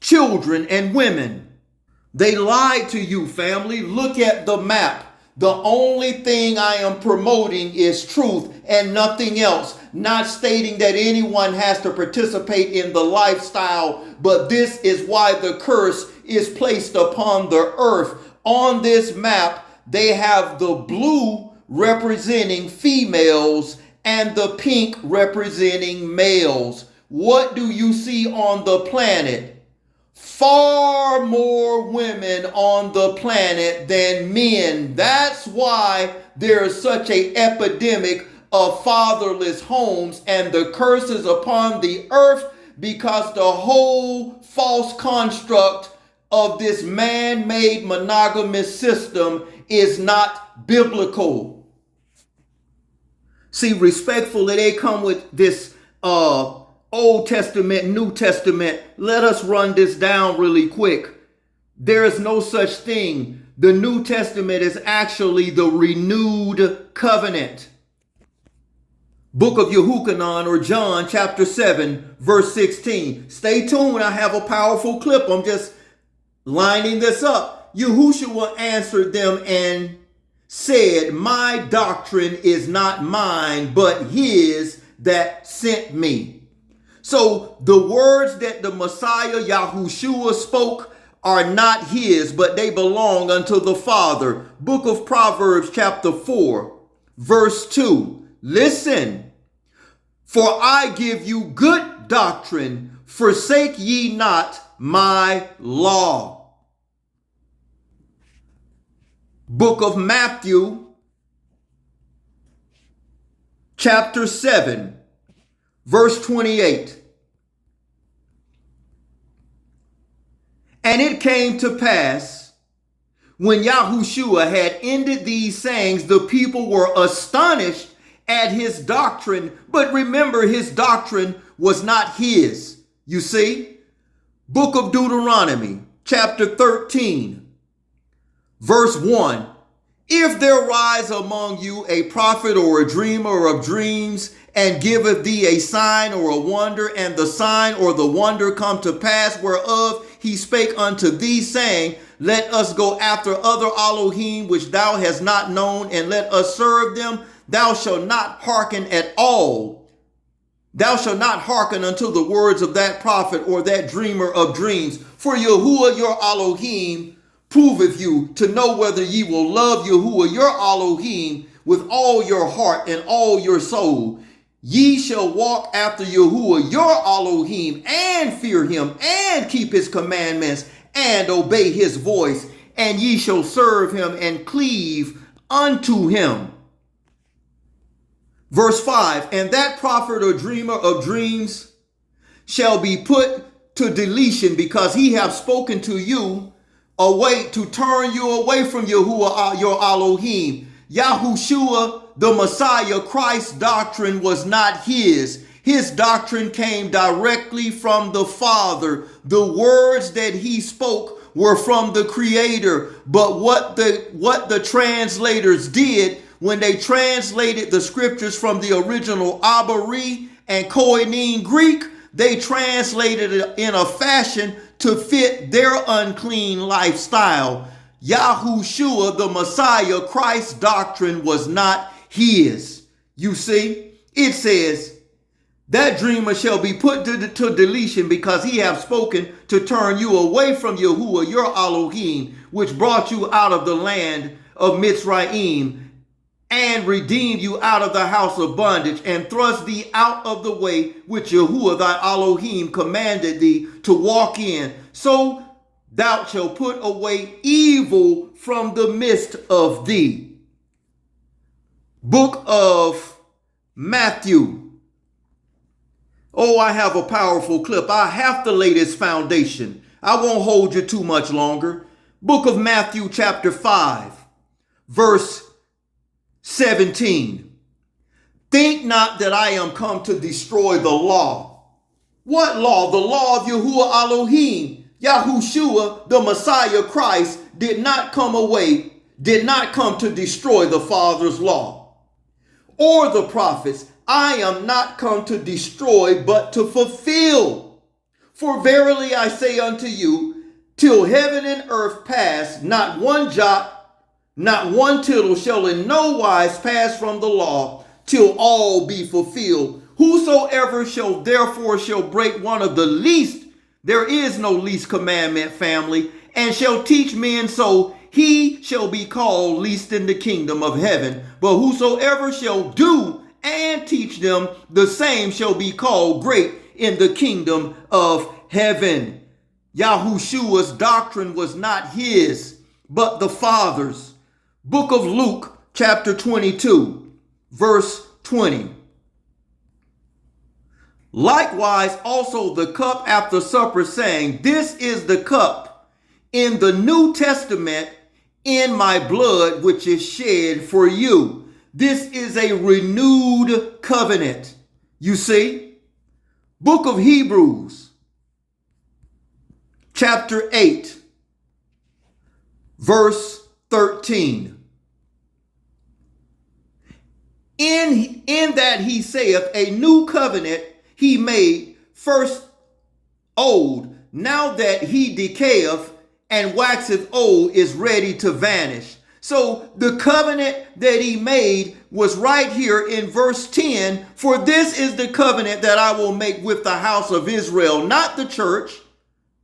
children and women. They lied to you, family. Look at the map. The only thing I am promoting is truth and nothing else. Not stating that anyone has to participate in the lifestyle, but this is why the curse is placed upon the earth. On this map, they have the blue representing females and the pink representing males. What do you see on the planet? Far more women on the planet than men. That's why there is such an epidemic of fatherless homes, and the curse is upon the earth because the whole false construct of this man-made monogamous system is not biblical. See, respectfully, they come with this Old Testament, New Testament. Let us run this down really quick. There is no such thing. The New Testament is actually the renewed covenant. Book of Yehukanan, or John chapter 7, verse 16. Stay tuned. I have a powerful clip. I'm just lining this up. Yahushua answered them and said, my doctrine is not mine, but his that sent me. So the words that the Messiah Yahushua spoke are not his, but they belong unto the Father. Book of Proverbs chapter 4, verse 2. Listen, for I give you good doctrine, forsake ye not my law. Book of Matthew chapter 7, verse 28. And it came to pass, when Yahushua had ended these sayings, the people were astonished at his doctrine. But remember, his doctrine was not his. You see? Book of Deuteronomy, chapter 13, verse 1. If there rise among you a prophet or a dreamer of dreams, and giveth thee a sign or a wonder, and the sign or the wonder come to pass, whereof he spake unto thee, saying, let us go after other Elohim which thou hast not known, and let us serve them, thou shalt not hearken at all. Thou shalt not hearken unto the words of that prophet or that dreamer of dreams. For Yahuwah your Elohim proveth you to know whether ye will love Yahuwah your Elohim with all your heart and all your soul. Ye shall walk after Yahuwah your Elohim, and fear him, and keep his commandments, and obey his voice, and ye shall serve him and cleave unto him. Verse 5, and that prophet or dreamer of dreams shall be put to deletion, because he hath spoken to you away, to turn you away from Yahuwah your Elohim. Yahushua, the Messiah, Christ's doctrine was not his. His doctrine came directly from the Father. The words that he spoke were from the Creator. But what the translators did when they translated the scriptures from the original Abari and Koine Greek, they translated it in a fashion to fit their unclean lifestyle. Yahushua, the Messiah, Christ's doctrine was not his. You see, it says, that dreamer shall be put to deletion, because he hath spoken to turn you away from Yahuwah your Elohim, which brought you out of the land of Mitzrayim, and redeemed you out of the house of bondage, and thrust thee out of the way which Yahuwah thy Elohim commanded thee to walk in. So thou shalt put away evil from the midst of thee. Book of Matthew. Oh, I have a powerful clip. I have to lay this foundation. I won't hold you too much longer. Book of Matthew chapter 5, verse 17. Think not that I am come to destroy the law. What law? The law of Yahuwah Elohim. Yahushua, the Messiah Christ, did not come to destroy the Father's law. Or the prophets. I am not come to destroy, but to fulfill. For verily I say unto you, till heaven and earth pass, not one jot, not one tittle shall in no wise pass from the law, till all be fulfilled. Whosoever shall therefore shall break one of the least, there is no least commandment, family, and shall teach men so, he shall be called least in the kingdom of heaven. But whosoever shall do and teach them, the same shall be called great in the kingdom of heaven. Yahushua's doctrine was not his, but the Father's. Book of Luke, chapter 22, verse 20. Likewise also the cup after supper, saying, this is the cup in the New Testament in my blood, which is shed for you. This is a renewed covenant. You see? Book of Hebrews, chapter 8, verse 13. In that he saith, a new covenant he made first old, now that he decayeth and waxeth old, is ready to vanish. So the covenant that he made was right here in verse 10. For this is the covenant that I will make with the house of Israel, not the church,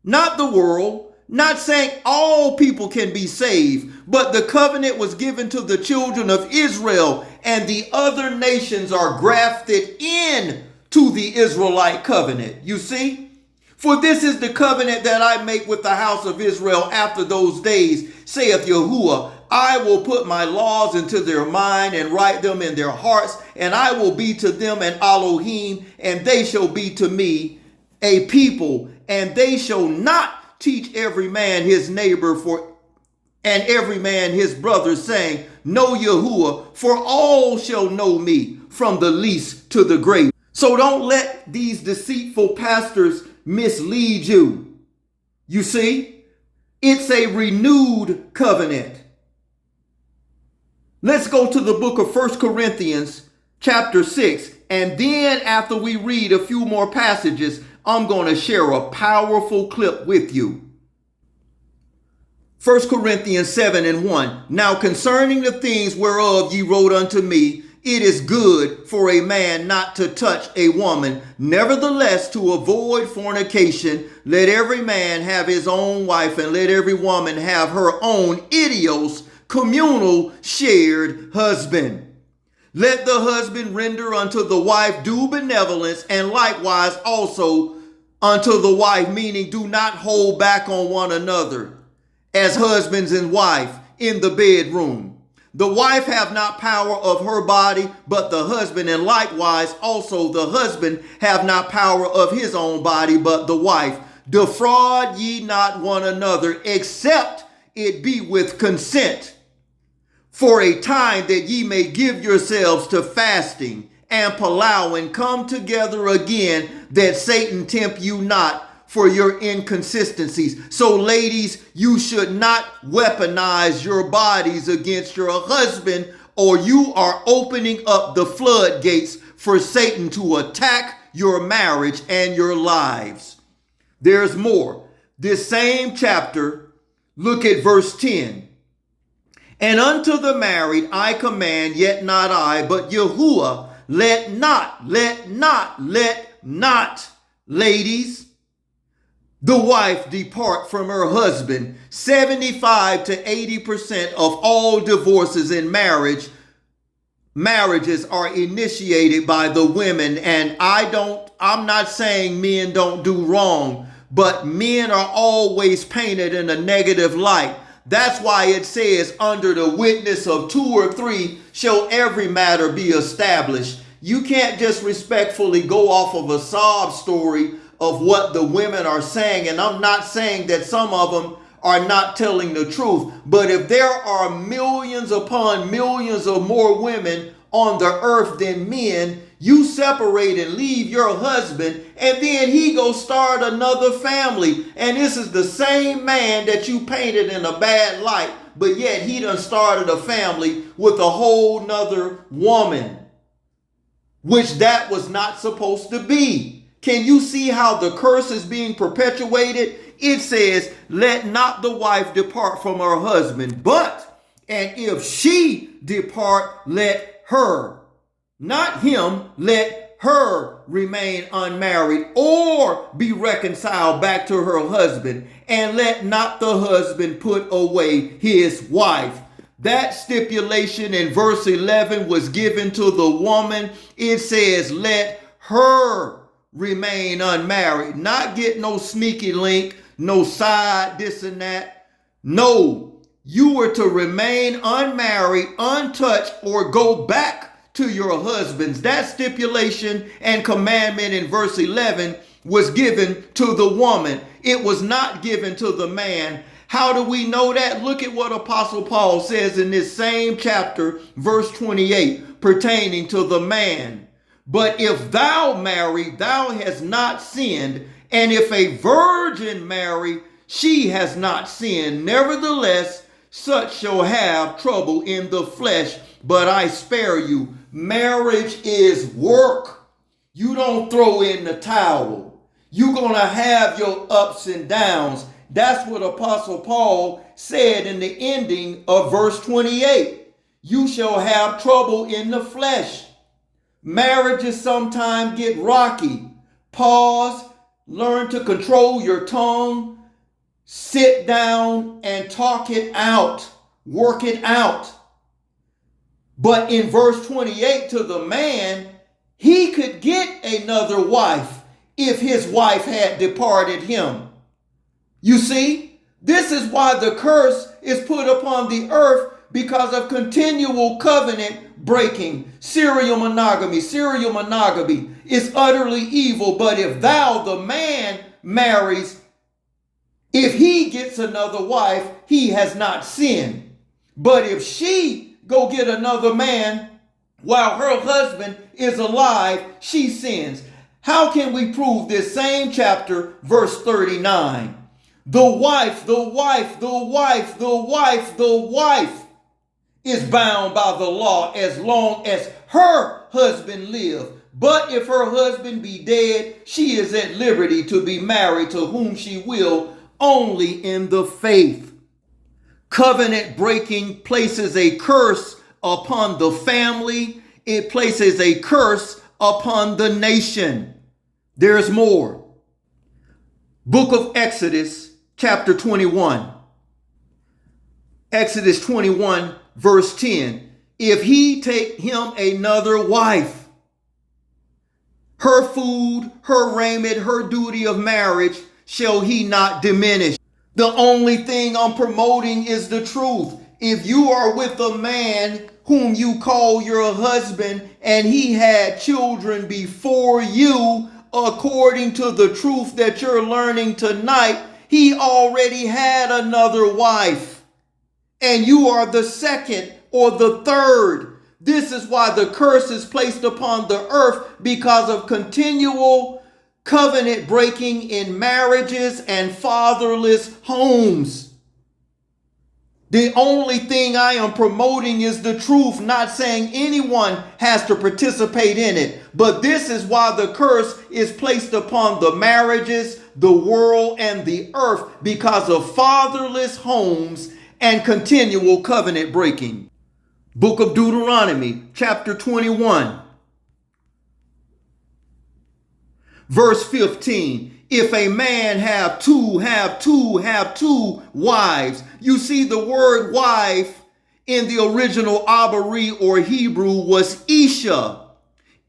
not the world, not saying all people can be saved, but the covenant was given to the children of Israel, and the other nations are grafted in to the Israelite covenant. You see? For this is the covenant that I make with the house of Israel after those days, saith Yahuwah. I will put my laws into their mind and write them in their hearts, and I will be to them an Elohim, and they shall be to me a people, and they shall not teach every man his neighbor and every man his brother, saying, know Yahuwah, for all shall know me, from the least to the great. So don't let these deceitful pastors mislead you. You see, it's a renewed covenant. Let's go to the book of 1 Corinthians chapter 6. And then after we read a few more passages, I'm going to share a powerful clip with you. 1 Corinthians 7:1. Now concerning the things whereof ye wrote unto me, it is good for a man not to touch a woman. Nevertheless, to avoid fornication, let every man have his own wife, and let every woman have her own idios, communal, shared husband. Let the husband render unto the wife due benevolence, and likewise also unto the wife, meaning do not hold back on one another, as husbands and wife in the bedroom. The wife have not power of her body, but the husband, and likewise also the husband have not power of his own body, but the wife. Defraud ye not one another, except it be with consent, for a time that ye may give yourselves to fasting and plowing, come together again, that Satan tempt you not for your inconsistencies. So ladies, you should not weaponize your bodies against your husband, or you are opening up the floodgates for Satan to attack your marriage and your lives. There's more. This same chapter, look at verse 10. And unto the married I command, yet not I, but Yahuwah, let not, ladies, the wife depart from her husband. 75 to 80% of all divorces in marriages are initiated by the women. And I'm not saying men don't do wrong, but men are always painted in a negative light. That's why it says, under the witness of 2 or 3 shall every matter be established. You can't just respectfully go off of a sob story of what the women are saying. And I'm not saying that some of them are not telling the truth. But if there are millions upon millions of more women on the earth than men, you separate and leave your husband, and then he go start another family. And this is the same man that you painted in a bad light, but yet he done started a family with a whole nother woman, which that was not supposed to be. Can you see how the curse is being perpetuated? It says, let not the wife depart from her husband, but, and if she depart, let her, not him, let her remain unmarried or be reconciled back to her husband, and let not the husband put away his wife. That stipulation in verse 11 was given to the woman. It says, let her remain unmarried, not get no sneaky link, no side, this and that. No, you were to remain unmarried, untouched, or go back to your husbands. That stipulation and commandment in verse 11 was given to the woman. It was not given to the man. How do we know that? Look at what Apostle Paul says in this same chapter, verse 28, pertaining to the man. But if thou marry, thou hast not sinned, and if a virgin marry, she has not sinned. Nevertheless, such shall have trouble in the flesh, but I spare you. Marriage is work. You don't throw in the towel. You're going to have your ups and downs. That's what Apostle Paul said in the ending of verse 28. You shall have trouble in the flesh. Marriages sometimes get rocky. Pause, learn to control your tongue, sit down and talk it out, work it out. But in verse 28 to the man, he could get another wife if his wife had departed him. You see, this is why the curse is put upon the earth, because of continual covenant breaking. Serial monogamy is utterly evil. But if thou, the man, marries, if he gets another wife, he has not sinned. But if she go get another man while her husband is alive, she sins. How can we prove this? Same chapter, verse 39. The wife is bound by the law as long as her husband lives. But if her husband be dead, she is at liberty to be married to whom she will, only in the faith. Covenant breaking places a curse upon the family. It places a curse upon the nation. There's more. Book of Exodus, chapter 21. Exodus 21, verse 10. If he take him another wife, her food, her raiment, her duty of marriage shall he not diminish. The only thing I'm promoting is the truth. If you are with a man whom you call your husband and he had children before you, according to the truth that you're learning tonight, he already had another wife. And you are the second or the third. This is why the curse is placed upon the earth, because of continual covenant breaking in marriages and fatherless homes. The only thing I am promoting is the truth, not saying anyone has to participate in it. But this is why the curse is placed upon the marriages, the world, and the earth, because of fatherless homes and continual covenant breaking. Book of Deuteronomy, chapter 21, verse 15. If a man have two wives. You see, the word wife in the original Abari or Hebrew was Isha.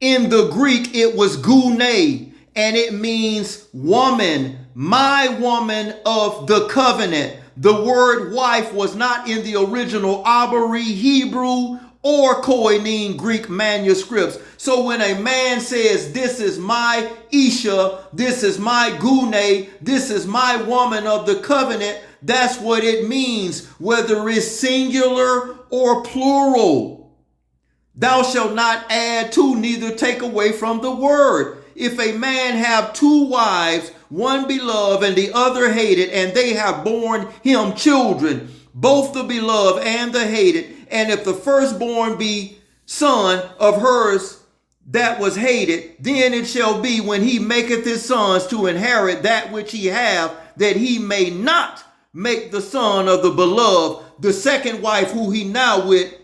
In the Greek, it was gune, and it means woman, my woman of the covenant. The word wife was not in the original Abari Hebrew or Koine Greek manuscripts. So when a man says, this is my Isha, this is my Gune, this is my woman of the covenant, That's what it means, whether it's singular or plural. Thou shalt not add to, neither take away from the word. If a man have two wives, one beloved and the other hated, and they have borne him children, both the beloved and the hated, and if the firstborn be son of hers that was hated, then it shall be when he maketh his sons to inherit that which he have, that he may not make the son of the beloved, the second wife who he now with,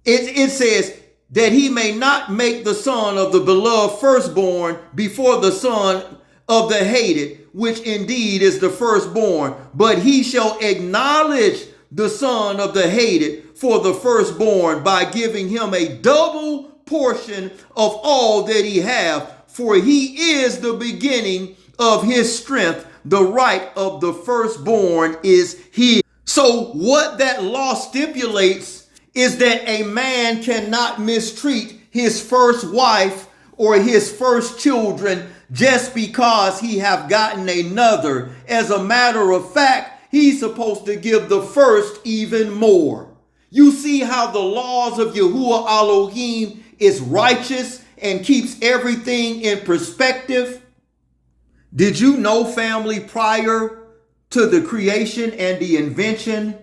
it says that he may not make the son of the beloved firstborn before the son of the hated, which indeed is the firstborn, but he shall acknowledge the son of the hated for the firstborn by giving him a double portion of all that he have, for he is the beginning of his strength. The right of the firstborn is his. So what that law stipulates is that a man cannot mistreat his first wife or his first children just because he have gotten another. As a matter of fact, he's supposed to give the first even more. You see how the laws of Yahuwah Elohim is righteous and keeps everything in perspective? Did you know, family, prior to the creation and the invention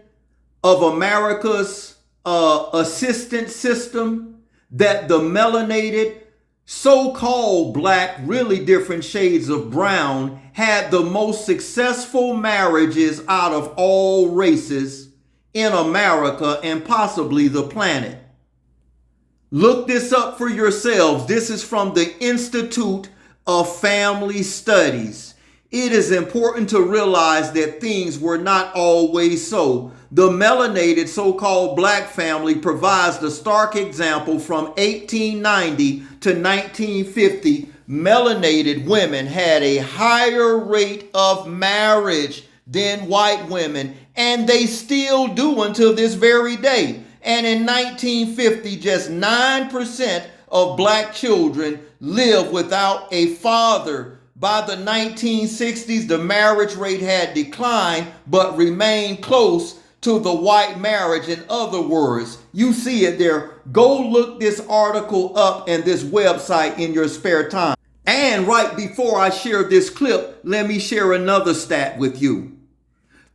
of America's assistance system, that the melanated, so-called black, really different shades of brown, had the most successful marriages out of all races in America and possibly the planet? Look this up for yourselves. This is from the Institute of Family Studies. It is important to realize that things were not always so. The melanated so-called black family provides the stark example. From 1890 to 1950. Melanated women had a higher rate of marriage than white women, and they still do until this very day. And in 1950, just 9% of black children lived without a father. By the 1960s, the marriage rate had declined but remained close to the white marriage. In other words, you see it there. Go look this article up and this website in your spare time. And right before I share this clip, let me share another stat with you.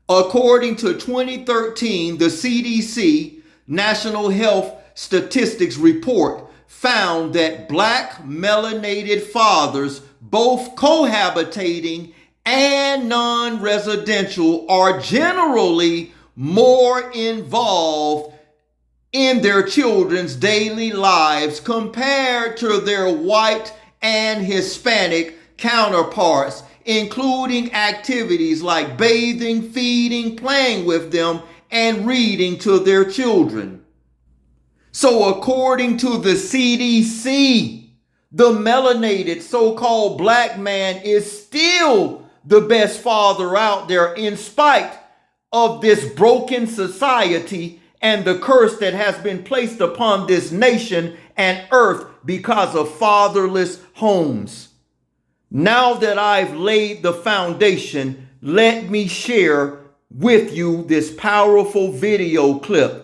According to 2013, the CDC National Health Statistics Report found that black melanated fathers, both cohabitating and non-residential, are generally more involved in their children's daily lives compared to their white and Hispanic counterparts, including activities like bathing, feeding, playing with them, and reading to their children. So according to the CDC, the melanated so-called black man is still the best father out there in spite of this broken society and the curse that has been placed upon this nation and earth because of fatherless homes. Now that I've laid the foundation, let me share with you this powerful video clip.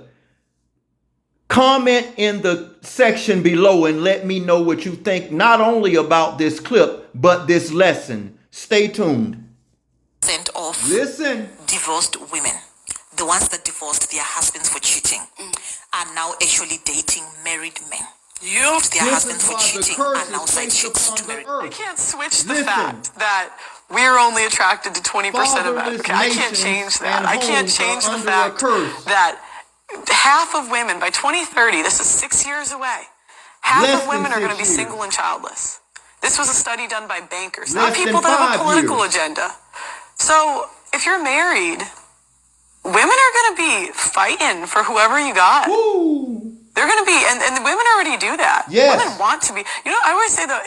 Comment in the section below and let me know what you think, not only about this clip, but this lesson. Stay tuned. Of Listen. divorced women, the ones that divorced their husbands for cheating, are now actually dating married men. Their husbands for cheating are now side chicks to married men. I can't switch the fact that we're only attracted to 20% of men. Okay, I can't change that. I can't change the fact that half of women, by 2030, this is 6 years away, half of women are going to be single and childless. This was a study done by bankers, not people that have a political agenda. So if you're married, women are going to be fighting for whoever you got. Woo. They're going to be, and the women already do that. Yes. Women want to be. You know, I always say that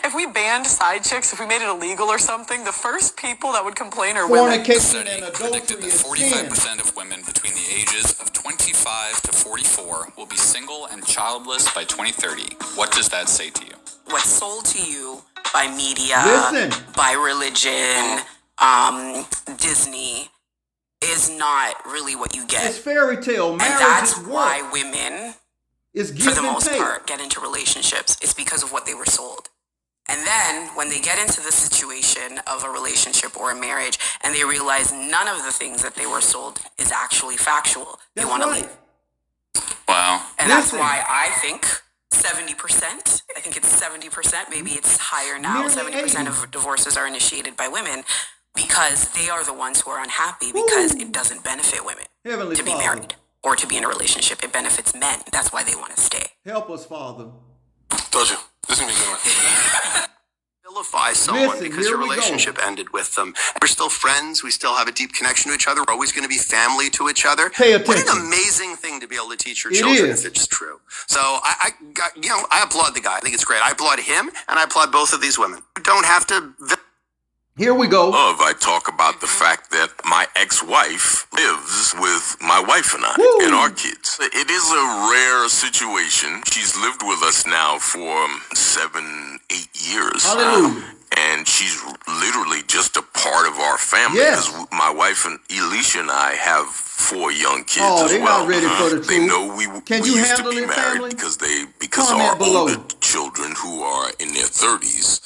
if we banned side chicks, if we made it illegal or something, the first people that would complain are women. Fornication Study and adultery predicted that is 45% sin. of women between the ages of 25 to 44 will be single and childless by 2030. What does that say to you? What's sold to you by media, Listen. by religion, Disney is not really what you get. It's fairy tale. And Marriage that's is why work. women, It's for the most part, get into relationships. It's because of what they were sold. And then when they get into the situation of a relationship or a marriage and they realize none of the things that they were sold is actually factual, they want to leave. Wow. And that's why I think 70%, I think it's 70%, maybe it's higher now, 70% of divorces are initiated by women because they are the ones who are unhappy because it doesn't benefit women to be married or to be in a relationship. It benefits men. That's why they want to stay. Help us, Father. Told you. This is going to be a good one. Vilify someone because your relationship ended with them. We're still friends. We still have a deep connection to each other. We're always going to be family to each other. Pay attention. What an amazing thing to be able to teach your children if it's true. So I applaud the guy. I think it's great. I applaud him and I applaud both of these women. You don't have to. Here we go. I talk about the fact that my ex-wife lives with my wife and I and our kids. It is a rare situation. She's lived with us now for 7-8 years. Hallelujah. And she's literally just a part of our family. Yes. Because my wife and Elisha and I have 4 young kids as they're well. not ready for the truth. They know we used to be married family? because our older children who are in their 30s,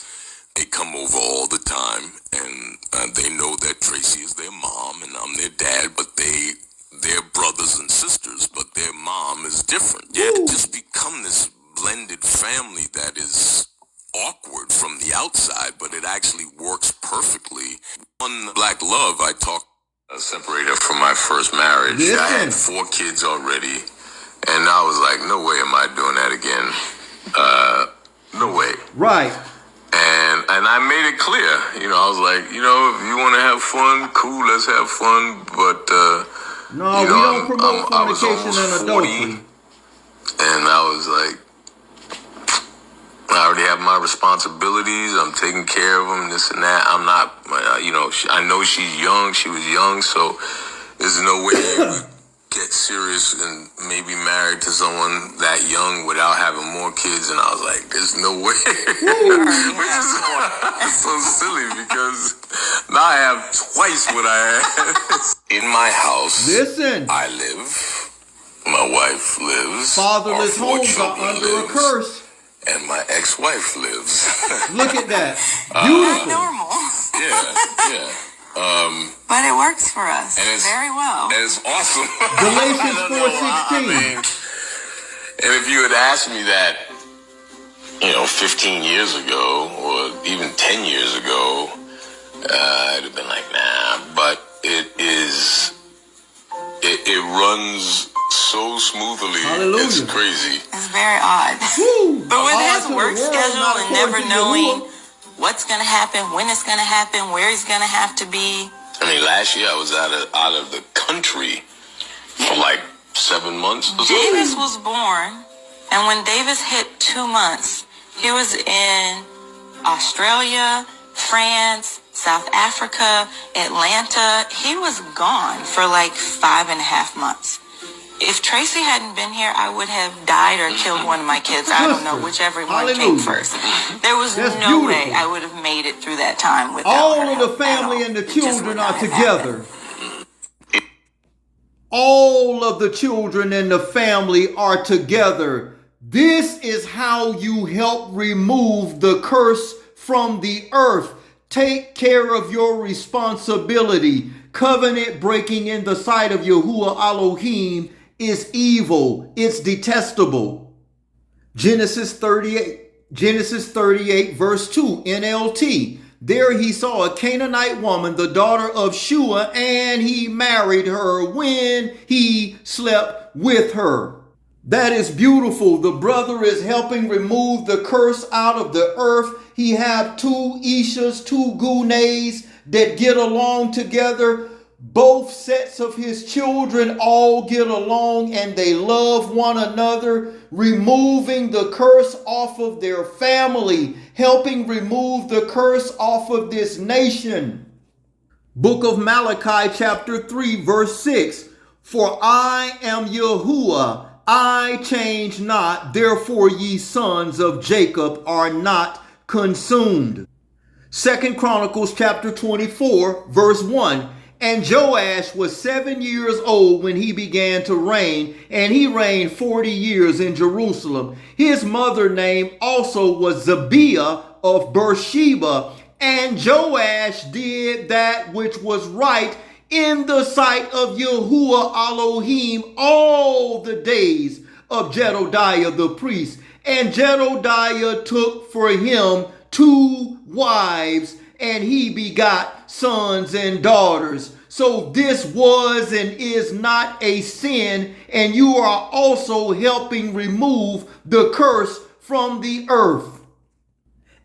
they come over all the time, and they know that Tracy is their mom and I'm their dad, but they're brothers and sisters, but their mom is different. It just become this blended family that is awkward from the outside, but it actually works perfectly. On Black Love, I talked separated from my first marriage. I had 4 kids already, and I was like, no way am I doing that again. No way. Right. And I made it clear, I was like, if you want to have fun, cool, let's have fun. But, no, we don't promote fornication and adultery. And I was like, I already have my responsibilities. I'm taking care of them, this and that. I'm not, I know she's young. She was young, so there's no way you get serious and maybe married to someone that young without having more kids. And I was like, there's no way. Which is so silly because now I have twice what I had. In my house, I live, my wife lives, fatherless homes are under a curse. And my ex-wife lives. Look at that. Beautiful. Normal. Yeah. But it works for us very well. And it's awesome. Galatians 4:16. And if you had asked me that, 15 years ago or even 10 years ago, I'd have been like, nah. But it runs so smoothly. Hallelujah. It's crazy. It's very odd. But with his work schedule and never knowing what's going to happen, when it's going to happen, where he's going to have to be. I mean, last year I was out of the country for like 7 months. Davis was born, and when Davis hit 2 months, he was in Australia, France, South Africa, Atlanta. He was gone for like 5.5 months. If Tracy hadn't been here, I would have died or killed one of my kids. I don't know, whichever one came first. There was no way I would have made it through that time without all her of the help family and the children are together. Happened. All of the children and the family are together. This is how you help remove the curse from the earth. Take care of your responsibility. Covenant breaking in the sight of Yahuwah Elohim is evil. It's detestable. Genesis 38 verse 2 NLT. There he saw a Canaanite woman, the daughter of Shua, and he married her when he slept with her. That is beautiful. The brother is helping remove the curse out of the earth. He have 2 Ishas, 2 Gunes that get along together. Both sets of his children all get along and they love one another, removing the curse off of their family, helping remove the curse off of this nation. Book of Malachi chapter 3 verse 6. For I am Yahuwah, I change not, therefore ye sons of Jacob are not consumed. 2 Chronicles chapter 24, verse 1. And Joash was 7 years old when he began to reign, and he reigned 40 years in Jerusalem. His mother name also was Zabiah of Beersheba. And Joash did that which was right in the sight of Yahuwah Elohim all the days of Jedediah the priest. And Jedediah took for him 2 wives, and he begot sons and daughters. So this was and is not a sin, and you are also helping remove the curse from the earth.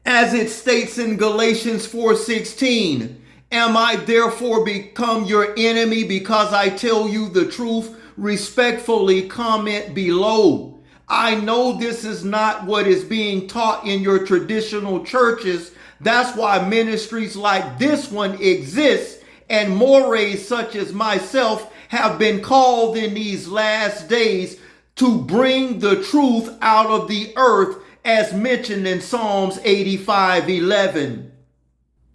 As it states in Galatians 4:16, am I therefore become your enemy because I tell you the truth? Respectfully comment below. I know this is not what is being taught in your traditional churches. That's why ministries like this one exist, and mores such as myself have been called in these last days to bring the truth out of the earth, as mentioned in Psalms 85:11.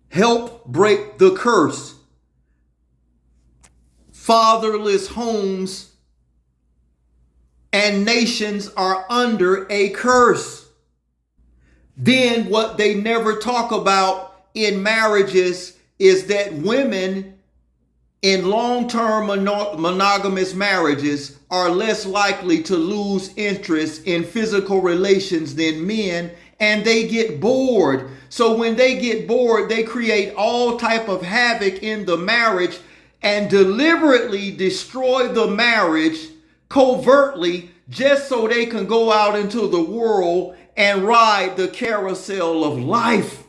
Help break the curse. Fatherless homes and nations are under a curse. Then what they never talk about in marriages is that women in long-term monogamous marriages are less likely to lose interest in physical relations than men, and they get bored. So when they get bored, they create all type of havoc in the marriage and deliberately destroy the marriage covertly just so they can go out into the world and ride the carousel of life.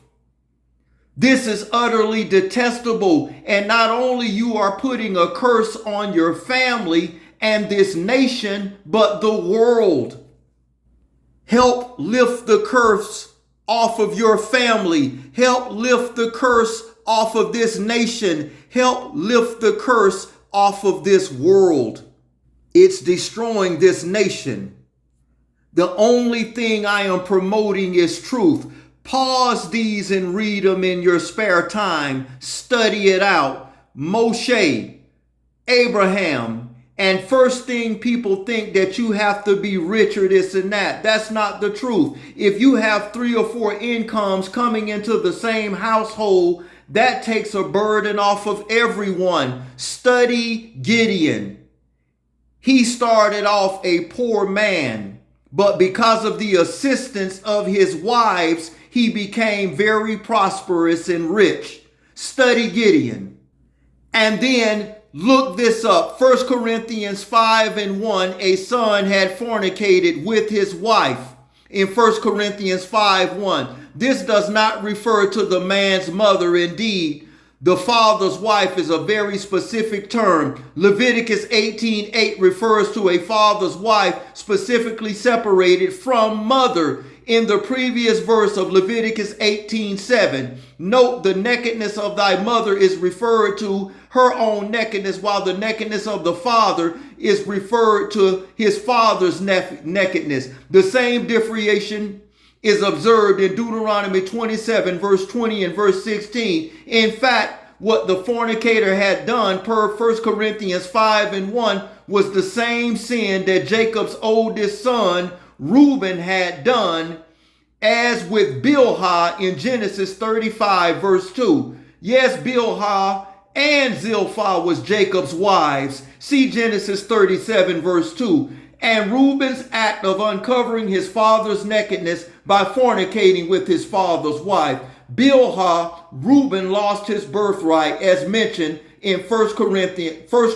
This is utterly detestable, and not only you are putting a curse on your family and this nation, but the world. Help lift the curse off of your family. Help lift the curse off of this nation. Help lift the curse off of this world. It's destroying this nation. The only thing I am promoting is truth. Pause these and read them in your spare time. Study it out. Moshe, Abraham, and first thing people think that you have to be rich or this and that. That's not the truth. If you have 3 or 4 incomes coming into the same household, that takes a burden off of everyone. Study Gideon. He started off a poor man, but because of the assistance of his wives, he became very prosperous and rich. Study Gideon. And then look this up. 1 Corinthians 5:1, a son had fornicated with his wife. In 1 Corinthians 5:1, this does not refer to the man's mother. Indeed, the father's wife is a very specific term. Leviticus 18:8 refers to a father's wife specifically separated from mother. In the previous verse of Leviticus 18:7, note the nakedness of thy mother is referred to her own nakedness, while the nakedness of the father is referred to his father's nakedness. The same differentiation is observed in Deuteronomy 27, verse 20 and verse 16. In fact, what the fornicator had done per 1 Corinthians 5:1 was the same sin that Jacob's oldest son, Reuben, had done, as with Bilhah in Genesis 35, verse 2. Yes, Bilhah and Zilpah was Jacob's wives. See Genesis 37, verse 2. And Reuben's act of uncovering his father's nakedness by fornicating with his father's wife. Bilhah, Reuben lost his birthright, as mentioned in 1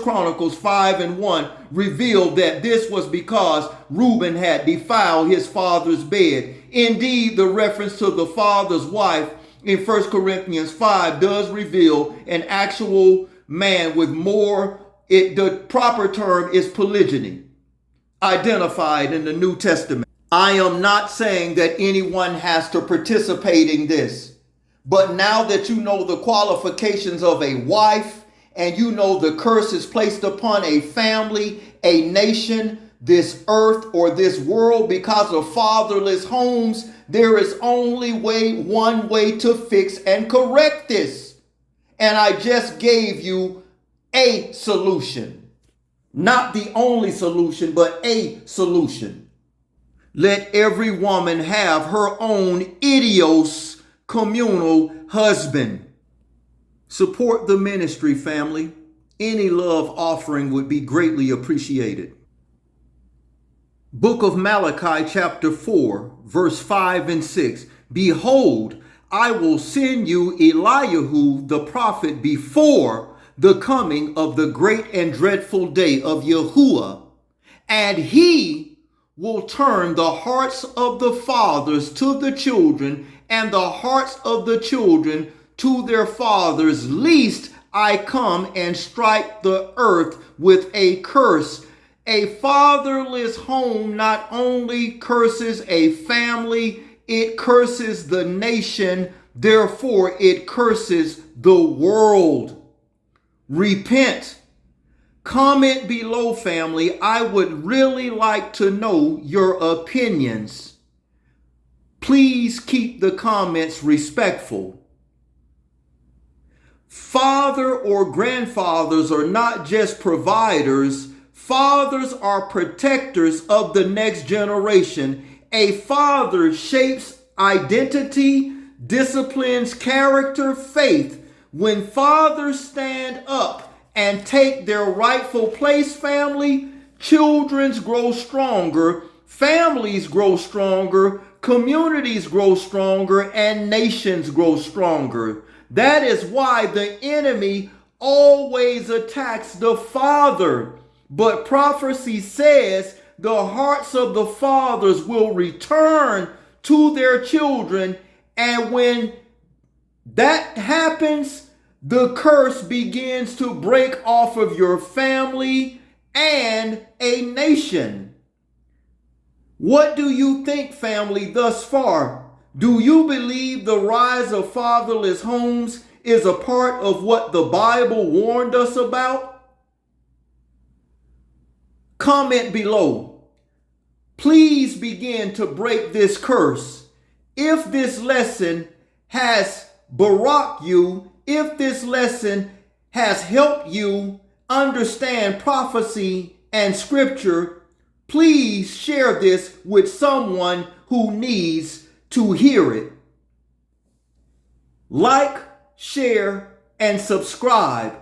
Chronicles 5:1, revealed that this was because Reuben had defiled his father's bed. Indeed, the reference to the father's wife in 1 Corinthians 5 does reveal an actual man with more, the proper term is polygyny, identified in the New Testament. I am not saying that anyone has to participate in this, but now that you know the qualifications of a wife, and you know the curse is placed upon a family, a nation, this earth or this world because of fatherless homes, there is only one way to fix and correct this. And I just gave you a solution. Not the only solution, but a solution. Let every woman have her own idios communal husband. Support the ministry, family. Any love offering would be greatly appreciated. Book of Malachi chapter 4, verse 5 and 6. Behold, I will send you Eliyahu the prophet before the coming of the great and dreadful day of Yahuwah, and he will turn the hearts of the fathers to the children, and the hearts of the children to their fathers, lest I come and strike the earth with a curse. A fatherless home not only curses a family, it curses the nation, therefore it curses the world. Repent. Comment below, family. I would really like to know your opinions. Please keep the comments respectful. Father or grandfathers are not just providers. Fathers are protectors of the next generation. A father shapes identity, disciplines character, faith. When fathers stand up and take their rightful place, family, children grow stronger, families grow stronger, communities grow stronger, and nations grow stronger. That is why the enemy always attacks the father. But prophecy says the hearts of the fathers will return to their children, and when that happens, the curse begins to break off of your family and a nation. What do you think, family, thus far? Do you believe the rise of fatherless homes is a part of what the Bible warned us about? Comment below. Please begin to break this curse. If this lesson has barak you, if this lesson has helped you understand prophecy and scripture, please share this with someone who needs to hear it. Like, share, and subscribe.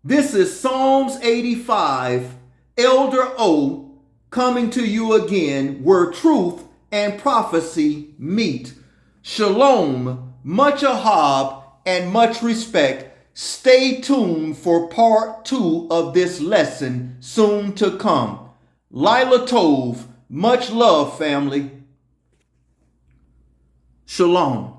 This is Psalms 85, Elder O, coming to you again where truth and prophecy meet. Shalom, much ahab, and much respect. Stay tuned for part 2 of this lesson soon to come. Lila Tov, much love, family. Shalom.